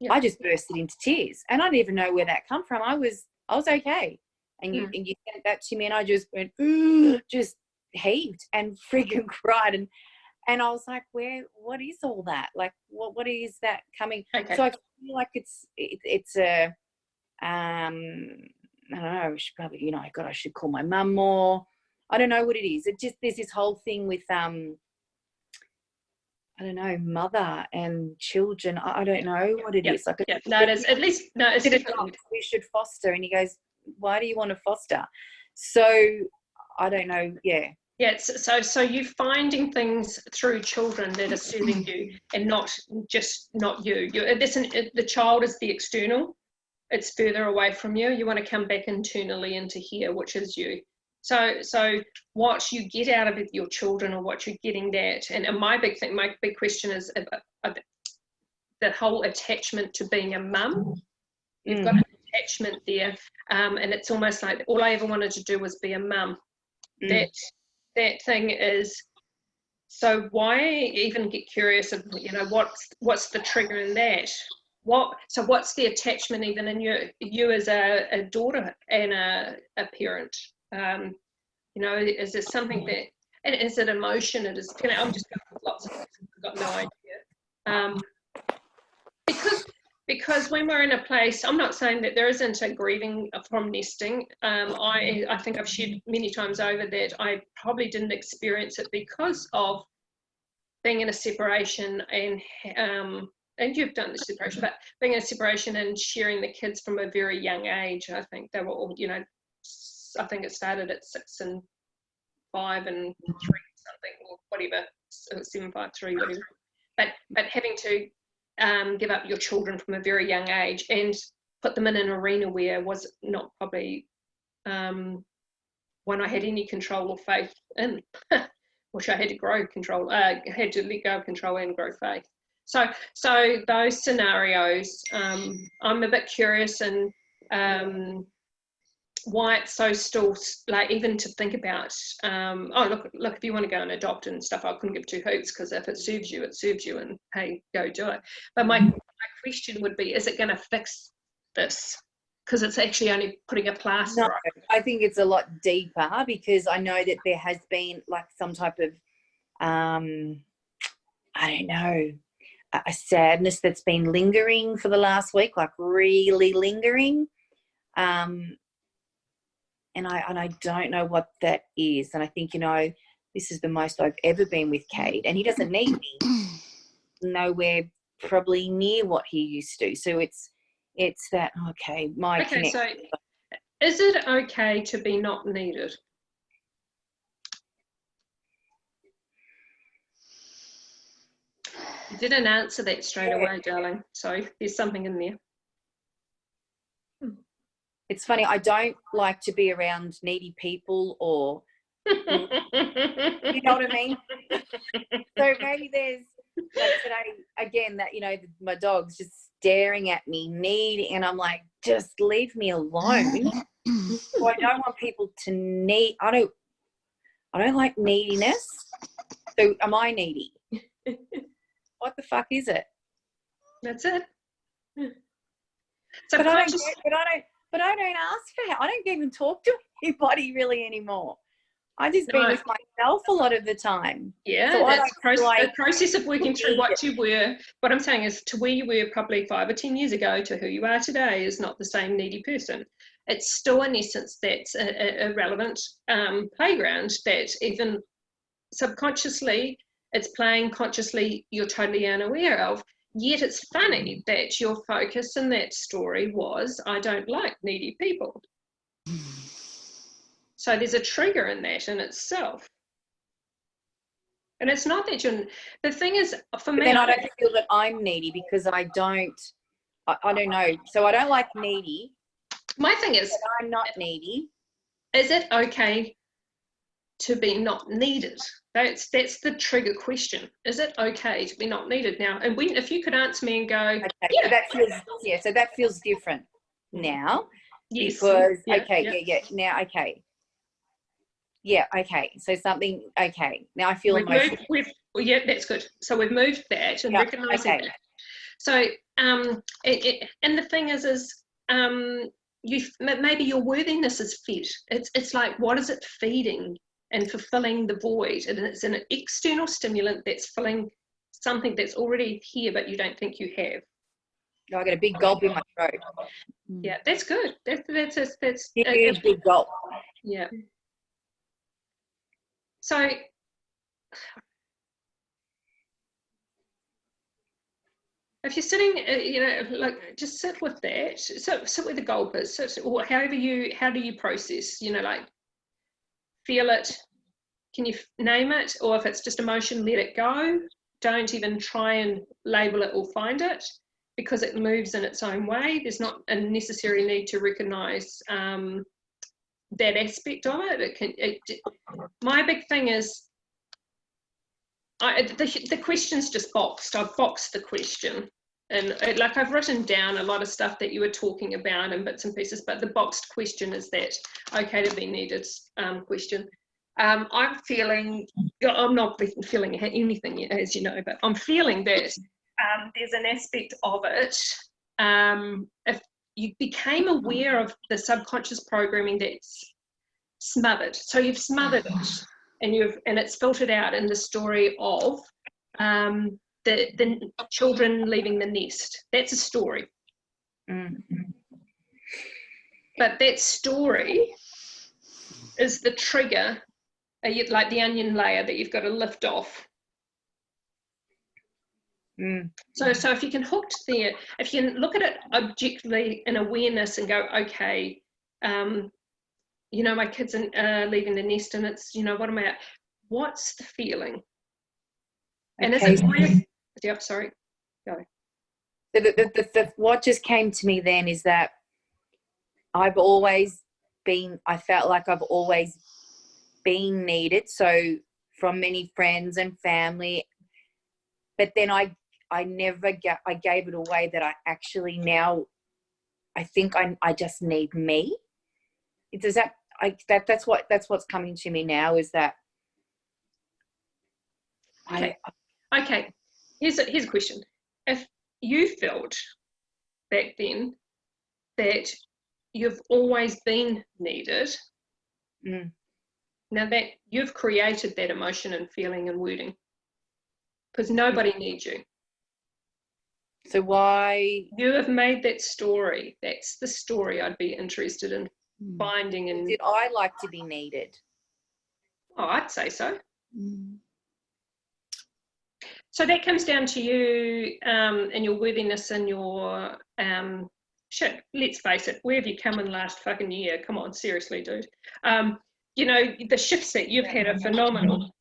I just bursted into tears, and I didn't even know where that come from. I was okay, and you sent that to me, and I just went, just heaved and freaking cried, and I was like, what is all that? Like, what is that coming? Okay. So I feel like it's a I don't know. I should probably, you know, I should call my mum more. I don't know what it is. It just, there's this whole thing with I don't know, mother and children. I don't know what it is. Like, no, it is. At least, no, it's definitely. We should foster. And he goes, why do you want to foster? So I don't know. Yeah. Yeah, so you're finding things through children that are serving you, and not you. The child is the external. It's further away from you. You want to come back internally into here, which is you. So what you get out of it, your children, or what you're getting that. And my big question is the whole attachment to being a mum. You've got an attachment there, and it's almost like all I ever wanted to do was be a mum. That thing is, so why even get curious of, you know, what's the trigger in that? What's the attachment even in you as a daughter and a parent? You know, is there something that, and is it emotion? It is, you know, I'm just going with lots of things, I've got no idea. Because when we're in a place, I'm not saying that there isn't a grieving from nesting. I think I've shared many times over that I probably didn't experience it because of being in a separation, and you've done the separation, but being in a separation and sharing the kids from a very young age. I think they were all, you know, I think it started at 6 and 5 and 3 something, or whatever, 7, 5, 3, whatever. But having to give up your children from a very young age and put them in an arena where was not probably one I had any control or faith in, which I had to grow control, had to let go of control and grow faith. So those scenarios, I'm a bit curious, and why it's so still, like, even to think about, look, if you want to go and adopt and stuff, I couldn't give 2 hoots, because if it serves you, and hey, go do it. But my question would be, is it going to fix this? Because it's actually only putting a plaster on. I think it's a lot deeper, because I know that there has been like some type of I don't know, a sadness that's been lingering for the last week, like really lingering. And I don't know what that is. And I think, you know, this is the most I've ever been with Kate, and he doesn't need me nowhere probably near what he used to. So it's that, okay, connection. So is it okay to be not needed? You didn't answer that straight away, darling. So there's something in there. It's funny, I don't like to be around needy people, or you know what I mean? So maybe there's, like today, again, that, you know, my dog's just staring at me, needy, and I'm like, just leave me alone. So I don't want people to need, I don't like neediness. So am I needy? What the fuck is it? That's it. So but I don't ask for help. I don't even talk to anybody really anymore. I just be with myself a lot of the time. Yeah, so that's the process of working through what you were. What I'm saying is, to where you were probably 5 or 10 years ago to who you are today is not the same needy person. It's still, in essence, that's a relevant playground that even subconsciously, it's playing, consciously you're totally unaware of. Yet it's funny that your focus in that story was, I don't like needy people. So there's a trigger in that in itself. And it's not that you're, the thing is, for me, then I don't feel that I'm needy, because I don't know. So I don't like needy. My thing is, I'm not needy. Is it okay to be not needed? That's the trigger question. Is it okay to be not needed now? And if you could answer me and go, Okay, yeah, so that feels different now. yes, Because yeah. now okay, so something, okay, now I feel emotional. Yeah, that's good. So we've moved that and recognising that. So and the thing is maybe your worthiness is fed. It's like, what is it feeding and fulfilling the void? And it's an external stimulant that's filling something that's already here but you don't think you have. I got a big gulp in my throat. Yeah, that's good. That's huge big gulp. Yeah. So if you're sitting, like, just sit with that. Sit where the gulp is. Or how do you process? Like, feel it. Can you name it? Or if it's just emotion, let it go. Don't even try and label it or find it, because it moves in its own way. There's not a necessary need to recognise that aspect of it. My big thing is, the question's just boxed. I've boxed the question, and like, I've written down a lot of stuff that you were talking about in bits and pieces, but the boxed question is that okay to be needed question. I'm not feeling anything yet, as you know, but I'm feeling that there's an aspect of it. If you became aware of the subconscious programming that's smothered, so you've smothered it, and it's filtered out in the story of the children leaving the nest. That's a story. But that story is the trigger, like the onion layer that you've got to lift off. So if you can hook there, if you can look at it objectively in awareness and go, okay, my kids are leaving the nest, and it's, what's the feeling? And Okay. is it yep, sorry, go. What just came to me then is that I felt like I've always been needed, so from many friends and family, but then I gave it away, that I actually now I think I just need me. That's what's coming to me now, is that Okay. Here's a question. If you felt back then that you've always been needed, now that you've created that emotion and feeling and wording, because nobody needs you. So why? You have made that story. That's the story I'd be interested in finding. And did I like to be needed? Oh, I'd say so. So that comes down to you and your worthiness and your shit. Let's face it. Where have you come in last fucking year? Come on, seriously, dude. The shifts that you've had are phenomenal.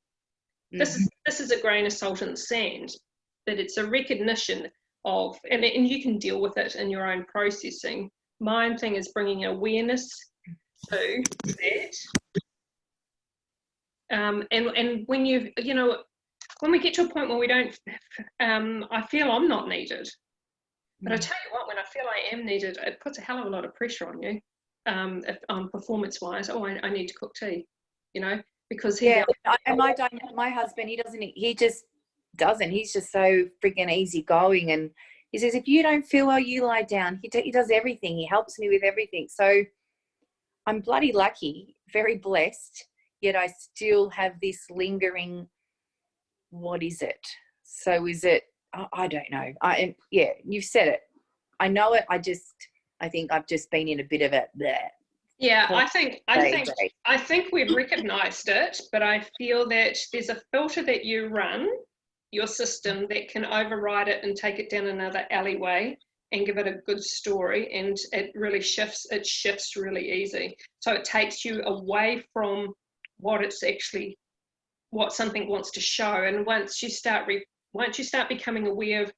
This is a grain of salt in the sand, but it's a recognition of, and you can deal with it in your own processing. My thing is bringing awareness to that. And when when we get to a point where we don't, I feel I'm not needed. But I tell you what, when I feel I am needed, it puts a hell of a lot of pressure on you. If performance-wise, I need to cook tea, because and my husband, he just doesn't. He's just so freaking easygoing, and he says, if you don't feel well, you lie down. He does everything. He helps me with everything. So I'm bloody lucky, very blessed. Yet I still have this lingering. What is it? So is it? I don't know. You've said it. I know it. I think I've just been in a bit of a there. Yeah, I think we've recognised it, but I feel that there's a filter that you run, your system, that can override it and take it down another alleyway and give it a good story, and it really shifts. It shifts really easy. So it takes you away from what it's actually, what something wants to show. And once you start becoming aware of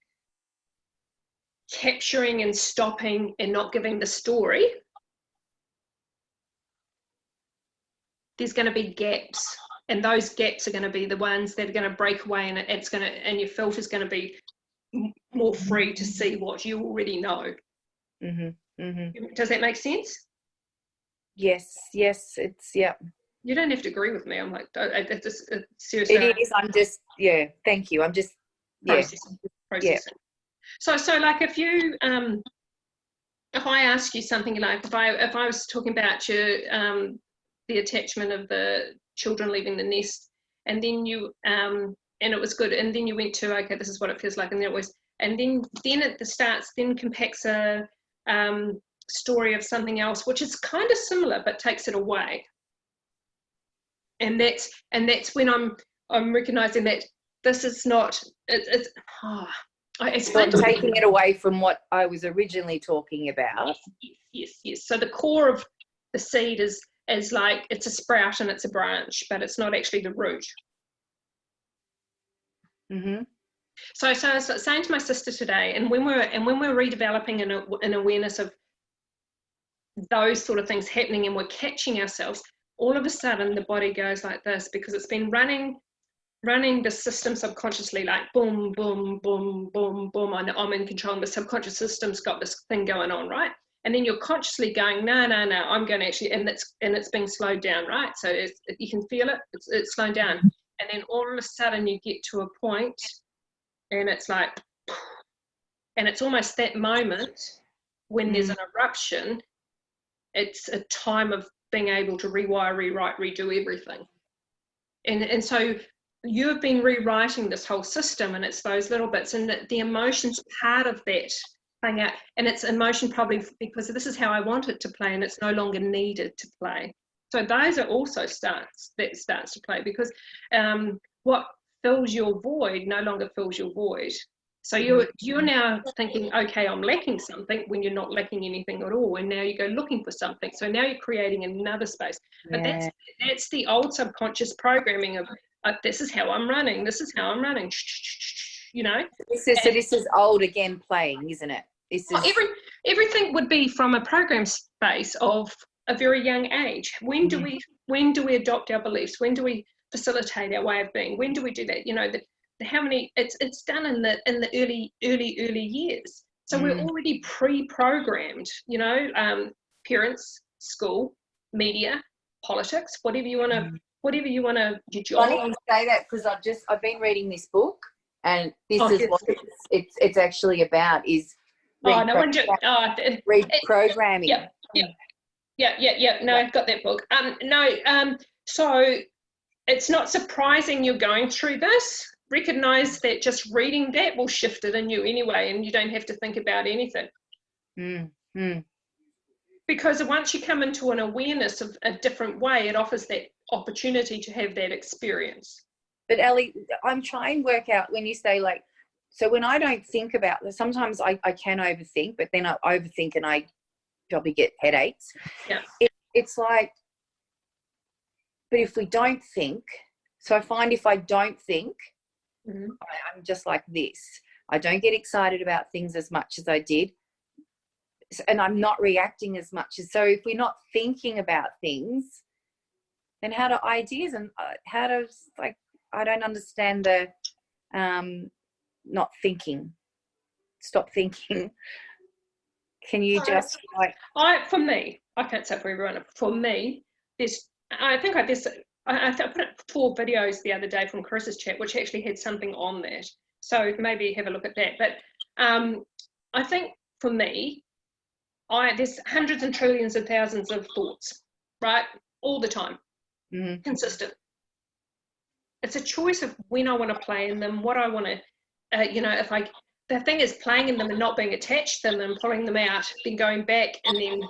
capturing and stopping and not giving the story, there's going to be gaps, and those gaps are going to be the ones that are going to break away, and it's going to, and your filter's going to be more free to see what you already know. Does that make sense? Yes, it's, yeah. You don't have to agree with me. I'm like, it's just seriously. It is. I'm just, yeah. Thank you. I'm just, yeah. Processing. So like if you if I ask you something, like if I was talking about your the attachment of the children leaving the nest, and then you and it was good, and then you went to, okay, this is what it feels like, and then it was, and then at the starts then compacts a story of something else which is kind of similar but takes it away, and that's when I'm recognizing that this is not it's not taking it away from what I was originally talking about. Yes. So the core of the seed is like, it's a sprout and it's a branch, but it's not actually the root. So I was saying to my sister today, and when we're redeveloping an awareness of those sort of things happening, and we're catching ourselves, all of a sudden the body goes like this, because it's been running the system subconsciously, like boom, boom, boom, boom, boom. I'm in control. The subconscious system's got this thing going on, right? And then you're consciously going, no, I'm going to actually, and it's being slowed down, right? So you can feel it. It's slowing down, and then all of a sudden you get to a point, and it's like, and it's almost that moment when there's an eruption. It's a time of being able to rewire, rewrite, redo everything, and so you've been rewriting this whole system, and it's those little bits, and the emotion's part of that playing out, and it's emotion probably because this is how I want it to play, and it's no longer needed to play. So those are also starts to play, because what fills your void no longer fills your void. So you're now thinking, okay, I'm lacking something, when you're not lacking anything at all, and now you go looking for something. So now you're creating another space. But that's the old subconscious programming of, this is how I'm running. This is how I'm running. You know. So this is old again playing, isn't it? This is everything would be from a program space of a very young age. When do we adopt our beliefs? When do we facilitate our way of being? When do we do that? You know, how many? It's done in the early years. So we're already pre-programmed. You know, parents, school, media, politics, whatever you want to. Whatever you want to, your job. Funny you say that, because I've been reading this book, and this is what it's actually about, is reprogramming. Yeah. No, I've got that book. So it's not surprising you're going through this. Recognize that just reading that will shift it in you anyway, and you don't have to think about anything. Because once you come into an awareness of a different way, it offers that opportunity to have that experience. But Ellie, I'm trying to work out when you say, like, so when I don't think about this, sometimes I can overthink, but then I overthink and I probably get headaches. Yeah. It's like, but if we don't think, so I find if I don't think, I'm just like this. I don't get excited about things as much as I did. And I'm not reacting as much as, so if we're not thinking about things, then how do ideas and how does, like, I don't understand the not thinking, stop thinking. Can you just like, for me, I can't say for everyone, for me, I put up 4 videos the other day from Chris's chat, which actually had something on that, so maybe have a look at that. But I think for me, there's hundreds and trillions and thousands of thoughts, right? All the time, consistent. It's a choice of when I want to play in them, what I want to, the thing is playing in them and not being attached to them and pulling them out, then going back, and then,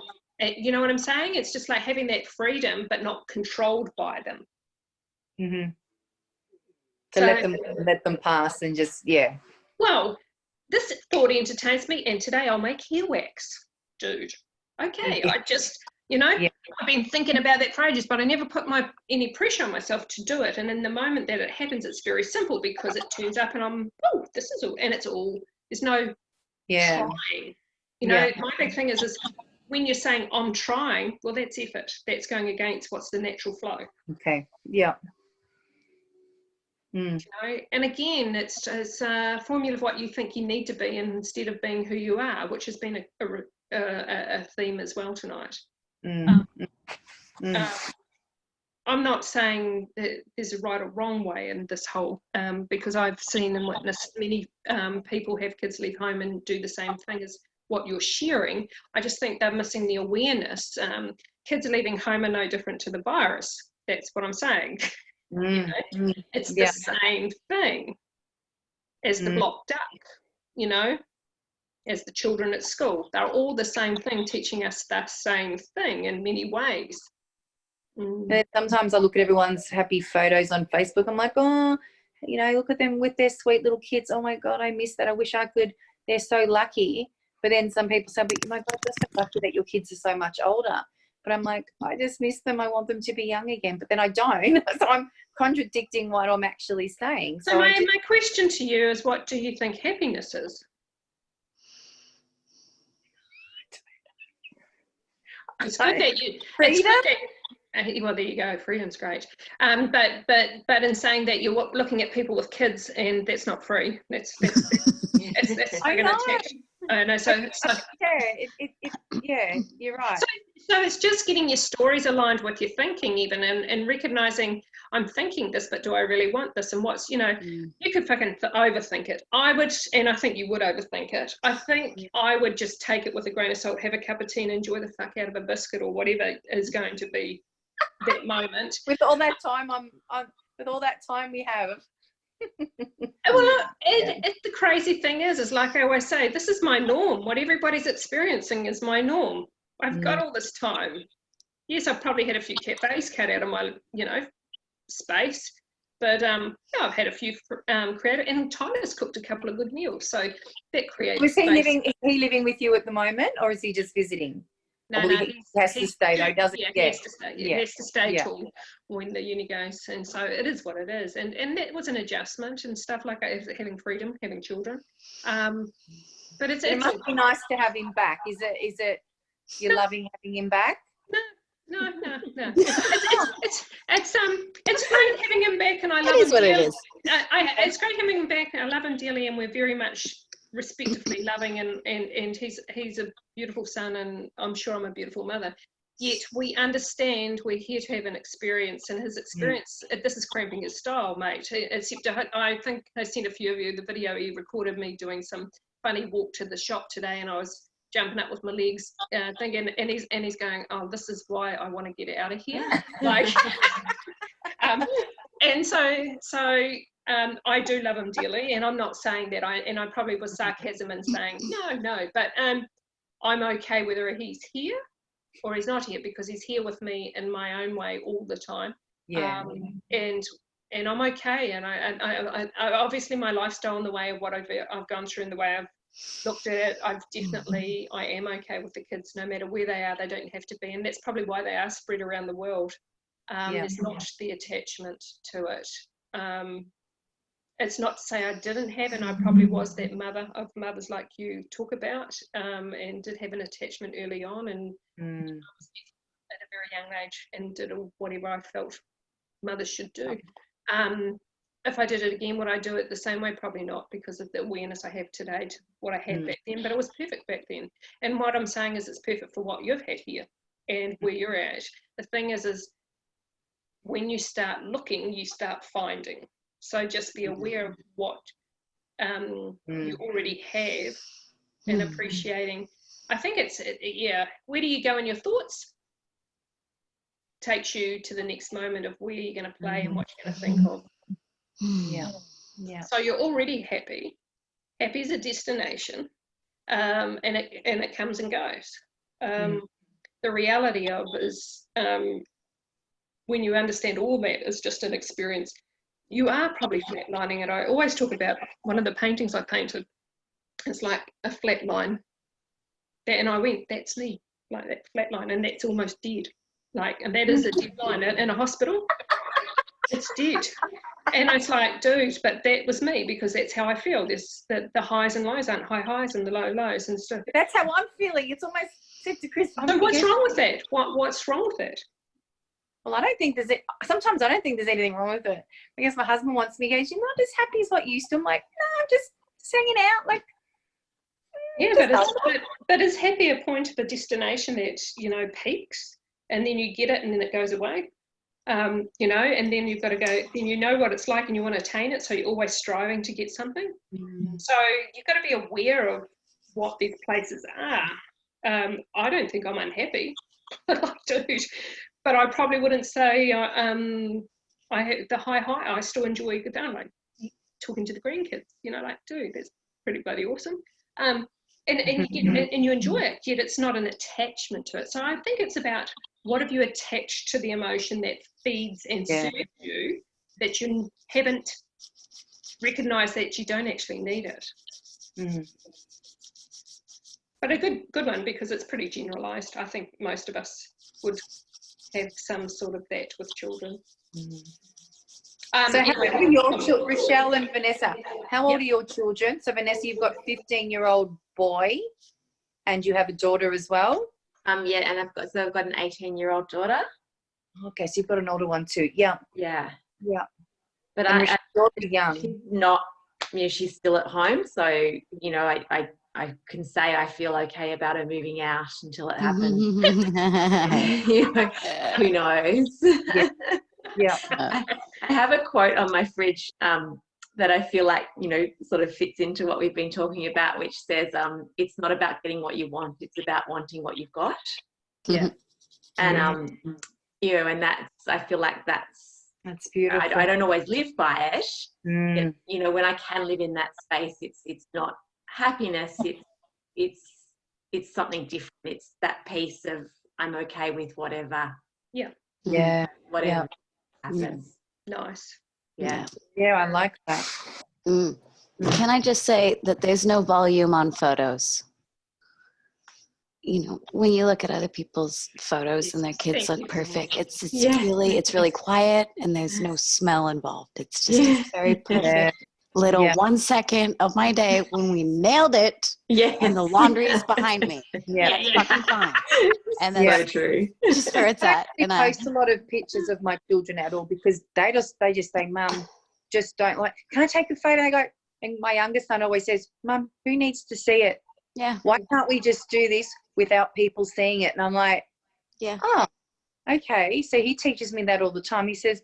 you know what I'm saying? It's just like having that freedom, but not controlled by them. So let them pass and just, Well, this thought entertains me, and today I'll make earwax. Dude, okay, I just, I've been thinking about that for ages, but I never put any pressure on myself to do it. And in the moment that it happens, it's very simple, because it turns up and I'm, this is all, and it's all, there's no trying. My big thing is when you're saying I'm trying, well, that's effort. That's going against what's the natural flow. Okay, yeah. You know, and again, it's a formula of what you think you need to be instead of being who you are, which has been a theme as well tonight. I'm not saying that there's a right or wrong way in this whole, because I've seen and witnessed many people have kids leave home and do the same thing as what you're sharing. I just think they're missing the awareness. Kids leaving home are no different to the virus. That's what I'm saying. You know? It's the same thing as the block duck, you know, as the children at school. They're all the same thing, teaching us the same thing in many ways. And sometimes I look at everyone's happy photos on Facebook. I'm like, oh, you know, look at them with their sweet little kids. Oh my God, I miss that. I wish I could. They're so lucky. But then some people say, but my God, you're so lucky that your kids are so much older. But I'm like, I just miss them. I want them to be young again. But then I don't. So I'm contradicting what I'm actually saying. So my question to you is, what do you think happiness is? It's good that you... Freedom? Well, there you go. Freedom's great. But in saying that you're looking at people with kids and that's not free. That's I know. I know. So yeah, you're right. So it's just getting your stories aligned with your thinking, even, and recognizing I'm thinking this, but do I really want this? And what's, you know, you could fucking overthink it. I would, and I think you would overthink it. I think I would just take it with a grain of salt, have a cup of tea, and enjoy the fuck out of a biscuit or whatever is going to be that moment. With all that time, with all that time we have. Well, the crazy thing is like I always say, this is my norm. What everybody's experiencing is my norm. I've got all this time. Yes, I've probably had a few cafes cut out of my, you know, space, but yeah, I've had a few creative, and Tyler's cooked a couple of good meals, so that creates. Is he living with you at the moment, or is he just visiting? No, he has to stay though, doesn't he? He has to stay. He has to stay till when the uni goes, and so it is what it is. And that was an adjustment and stuff like having freedom, having children. But it must be nice to have him back. Is it you're loving having him back? No. It's great having him back, and I love him. It is what it is. It's great having him back, and I love him dearly, and we're very much respectively loving, and he's a beautiful son, and I'm sure I'm a beautiful mother. Yet we understand we're here to have an experience, and his experience, this is cramping his style, mate. Except I think I sent a few of you the video he recorded me doing some funny walk to the shop today, and I was jumping up with my legs, thinking, and he's going, oh, this is why I want to get out of here. Like, and so I do love him dearly, and I'm not saying that I probably was sarcasm in saying no, but I'm okay whether he's here or he's not here, because he's here with me in my own way all the time. And I'm okay, and I obviously my lifestyle and the way of what I've gone through and the way I've looked at it, I am okay with the kids no matter where they are. They don't have to be, and that's probably why they are spread around the world. There's not the attachment to it. It's not to say I didn't have, and I probably was that mother of mothers like you talk about, and did have an attachment early on, and at a very young age, and did whatever I felt mothers should do. If I did it again, would I do it the same way? Probably not, because of the awareness I have today to what I had back then, but it was perfect back then. And what I'm saying is it's perfect for what you've had here and where you're at. The thing is when you start looking, you start finding. So just be aware of what you already have and appreciating. I think where do you go in your thoughts? Takes you to the next moment of where you're going to play and what you're going to think of. So you're already happy. Happy is a destination, and it comes and goes. The reality of is when you understand all that is just an experience, you are probably flatlining it. I always talk about one of the paintings I painted. It's like a flat line, and I went, that's me, like that flat line, and that's almost dead. Like, and that is a dead line in a hospital. It's dead. And it's like, dude, but that was me, because that's how I feel. There's the highs and lows aren't high highs and the low lows and stuff. That's how I'm feeling. It's almost said to Chris. So what's wrong with that? What's wrong with that? Well, I don't think sometimes I don't think there's anything wrong with it. I guess my husband wants me, he goes, you're not as happy as what you used to. I'm like, no, I'm just hanging out. Like, Yeah, but is happy a point of a destination that, you know, peaks and then you get it and then it goes away? You know, and then you've got to go, then you know what it's like and you want to attain it, so you're always striving to get something. So you've got to be aware of what these places are. I don't think I'm unhappy. I do, but I probably wouldn't say I have the high. I still enjoy like talking to the grandkids. You know, like, dude, that's pretty bloody awesome. And you enjoy it, yet it's not an attachment to it. So I think it's about what have you attached to the emotion that feeds and serves you, that you haven't recognised that you don't actually need it. But a good one, because it's pretty generalised. I think most of us would have some sort of that with children. So how old are your children, Rychelle and Vanessa? How old are your children? So Vanessa, you've got a 15-year-old boy, and you have a daughter as well. Yeah, and I've got an 18-year-old daughter. Okay, so you've got an older one too. Yeah. But Rychelle's young. She's not. You know, she's still at home, so you know, I can say I feel okay about her moving out until it happens. You know, who knows? Yeah. I have a quote on my fridge that I feel like, you know, sort of fits into what we've been talking about, which says, it's not about getting what you want, it's about wanting what you've got. Yeah. And, you know, and I feel like that's beautiful. I don't always live by it. But, you know, when I can live in that space, it's not happiness, it's something different. It's that piece of, I'm okay with whatever. Whatever happens. Nice. Yeah, I like that. Can I just say that there's no volume on photos? You know, when you look at other people's photos and their kids look perfect, it's really quiet and there's no smell involved. It's just a very perfect little 1 second of my day when we nailed it. And the laundry is behind me. It's fucking fine. And that's so true. just where it's at. And I post a lot of pictures of my children at all, because they just say, Mum, just don't like, can I take a photo? I go, and my youngest son always says, Mum, who needs to see it? Why can't we just do this without people seeing it? And I'm like, oh, okay. So he teaches me that all the time. He says,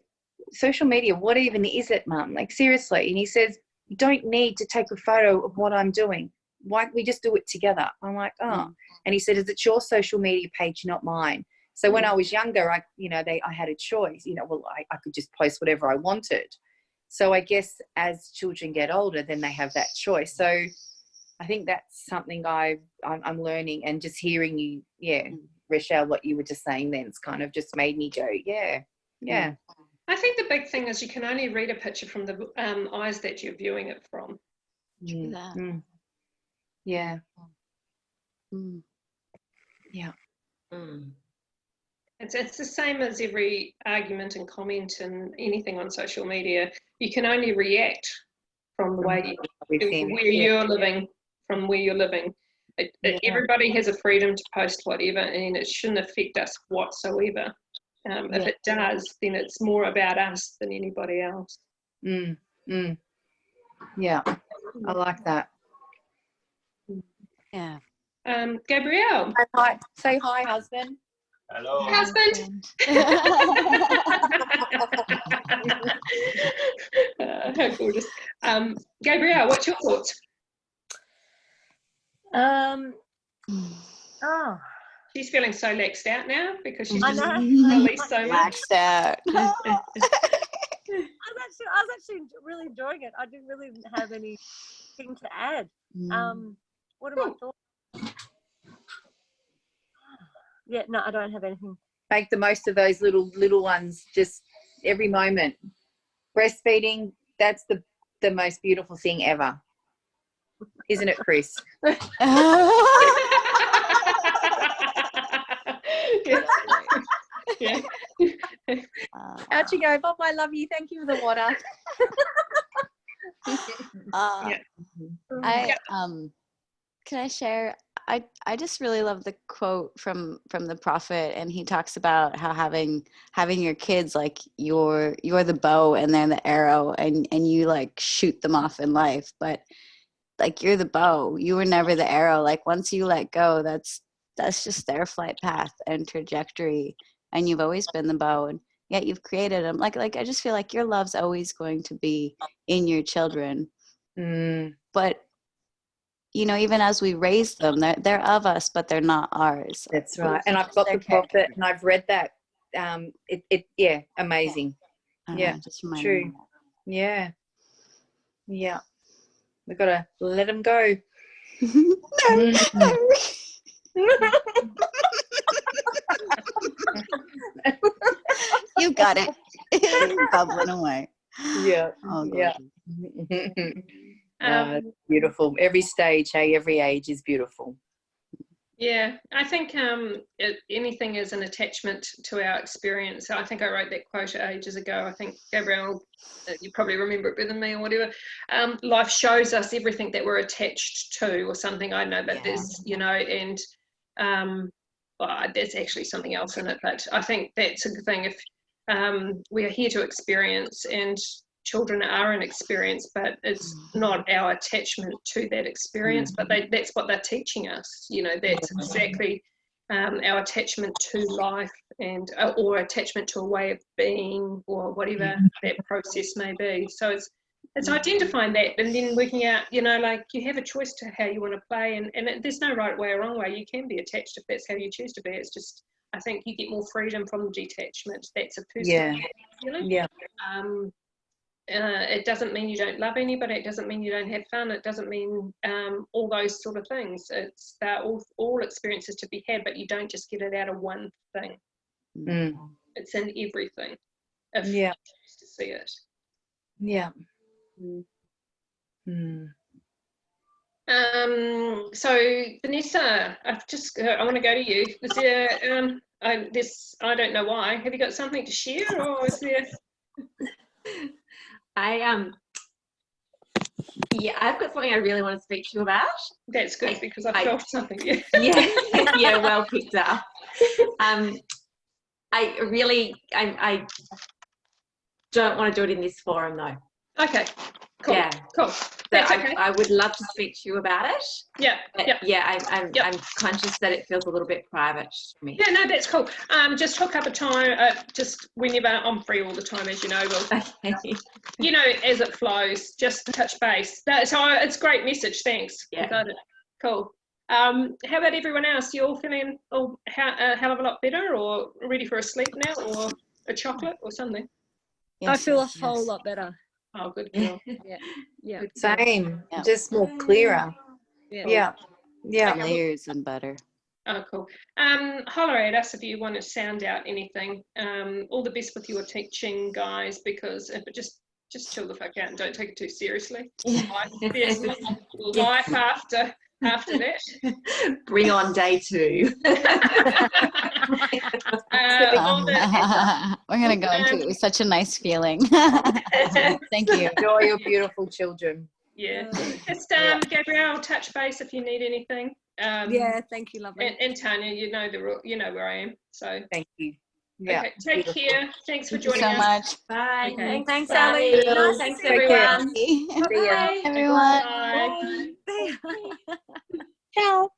social media, what even is it, Mum? Like, seriously. And he says, you don't need to take a photo of what I'm doing. Why can't we just do it together? I'm like, oh. And he said, is it your social media page, not mine? So when I was younger, I had a choice. You know, well, I could just post whatever I wanted. So I guess as children get older, then they have that choice. So I think that's something I'm learning, and just hearing you, Rychelle, what you were just saying then, it's kind of just made me go, yeah. I think the big thing is you can only read a picture from the eyes that you're viewing it from. It's the same as every argument and comment and anything on social media. You can only react from the way you're living, from where you're living. Everybody has a freedom to post whatever, and it shouldn't affect us whatsoever. If it does, then it's more about us than anybody else. Yeah, I like that. Yeah. Gabrielle. Say hi, husband. Hello. Husband. How gorgeous. Gabrielle, what's your thoughts? She's feeling so laxed out now because she's just released so much. Laxed out. I was actually really enjoying it. I didn't really have anything to add. What are my thoughts? Yeah, no, I don't have anything. Make the most of those little ones, just every moment. Breastfeeding, that's the most beautiful thing ever. Isn't it, Chris? Out you go, Bob. I love you. Thank you for the water. Can I share? I just really love the quote from the prophet, and he talks about how having your kids, like you're the bow and they're the arrow, and you like shoot them off in life, but like you're the bow, you were never the arrow. Like once you let go, that's just their flight path and trajectory, and you've always been the bow, and yet you've created them. Like I just feel like your love's always going to be in your children. But you know, even as we raise them, they're of us, but they're not ours. That's right. And I've got the prophet, and I've read that. Yeah, amazing. Yeah, just true. Yeah. We've got to let them go. You got it. Bubbling away. Yeah. Oh, yeah. Beautiful. Every stage, every age is beautiful. Yeah, I think anything is an attachment to our experience. I think I wrote that quote ages ago. I think, Gabrielle, you probably remember it better than me or whatever. Life shows us everything that we're attached to or something. I know, but there's, you know, and well, there's actually something else in it. But I think that's a good thing. If we are here to experience, and children are an experience, but it's not our attachment to that experience, but that's what they're teaching us. You know, that's exactly our attachment to life, and or attachment to a way of being, or whatever that process may be. So it's identifying that, and then working out, you know, like you have a choice to how you want to play, and there's no right way or wrong way. You can be attached if that's how you choose to be. It's just, I think you get more freedom from detachment. That's a personal feeling. Yeah. It doesn't mean you don't love anybody. It doesn't mean you don't have fun. It doesn't mean all those sort of things. They're all experiences to be had, but you don't just get it out of one thing. It's in everything, if you choose to see it. Yeah. So Vanessa, I want to go to you. Is there I don't know why. Have you got something to share, or is there? I've got something I really want to speak to you about. That's good, because I felt something. Yeah, well picked up. I don't want to do it in this forum though. Okay, cool. Yeah, cool. That's okay. I would love to speak to you about it. I'm conscious that it feels a little bit private to me. Yeah, no, that's cool. Just hook up a time, just whenever. I'm free all the time, as you know. Well, okay. You know, as it flows, just touch base. So it's a great message. Thanks. Yeah. Got it. Cool. How about everyone else? You all feeling a hell of a lot better, or ready for a sleep now, or a chocolate or something? I feel a whole lot better. Oh, good girl. Yeah. Same. Just more clearer. Yeah. Layers and butter. Oh, cool. Holler at us if you want to sound out anything. All the best with your teaching, guys, because if it just chill the fuck out and don't take it too seriously. Life after that. Bring on day 2. We're going to go into it with such a nice feeling. Thank you. Enjoy your beautiful children. Yeah. Just Gabrielle, touch base if you need anything. Thank you, lovely. And Tanya, you know where I am. So thank you. Yeah. Okay, take care. Thanks for joining so us. much. Bye. Okay. Thanks, Bye. Ali. Thanks, everyone. Bye, everyone. Bye. Bye. Ciao.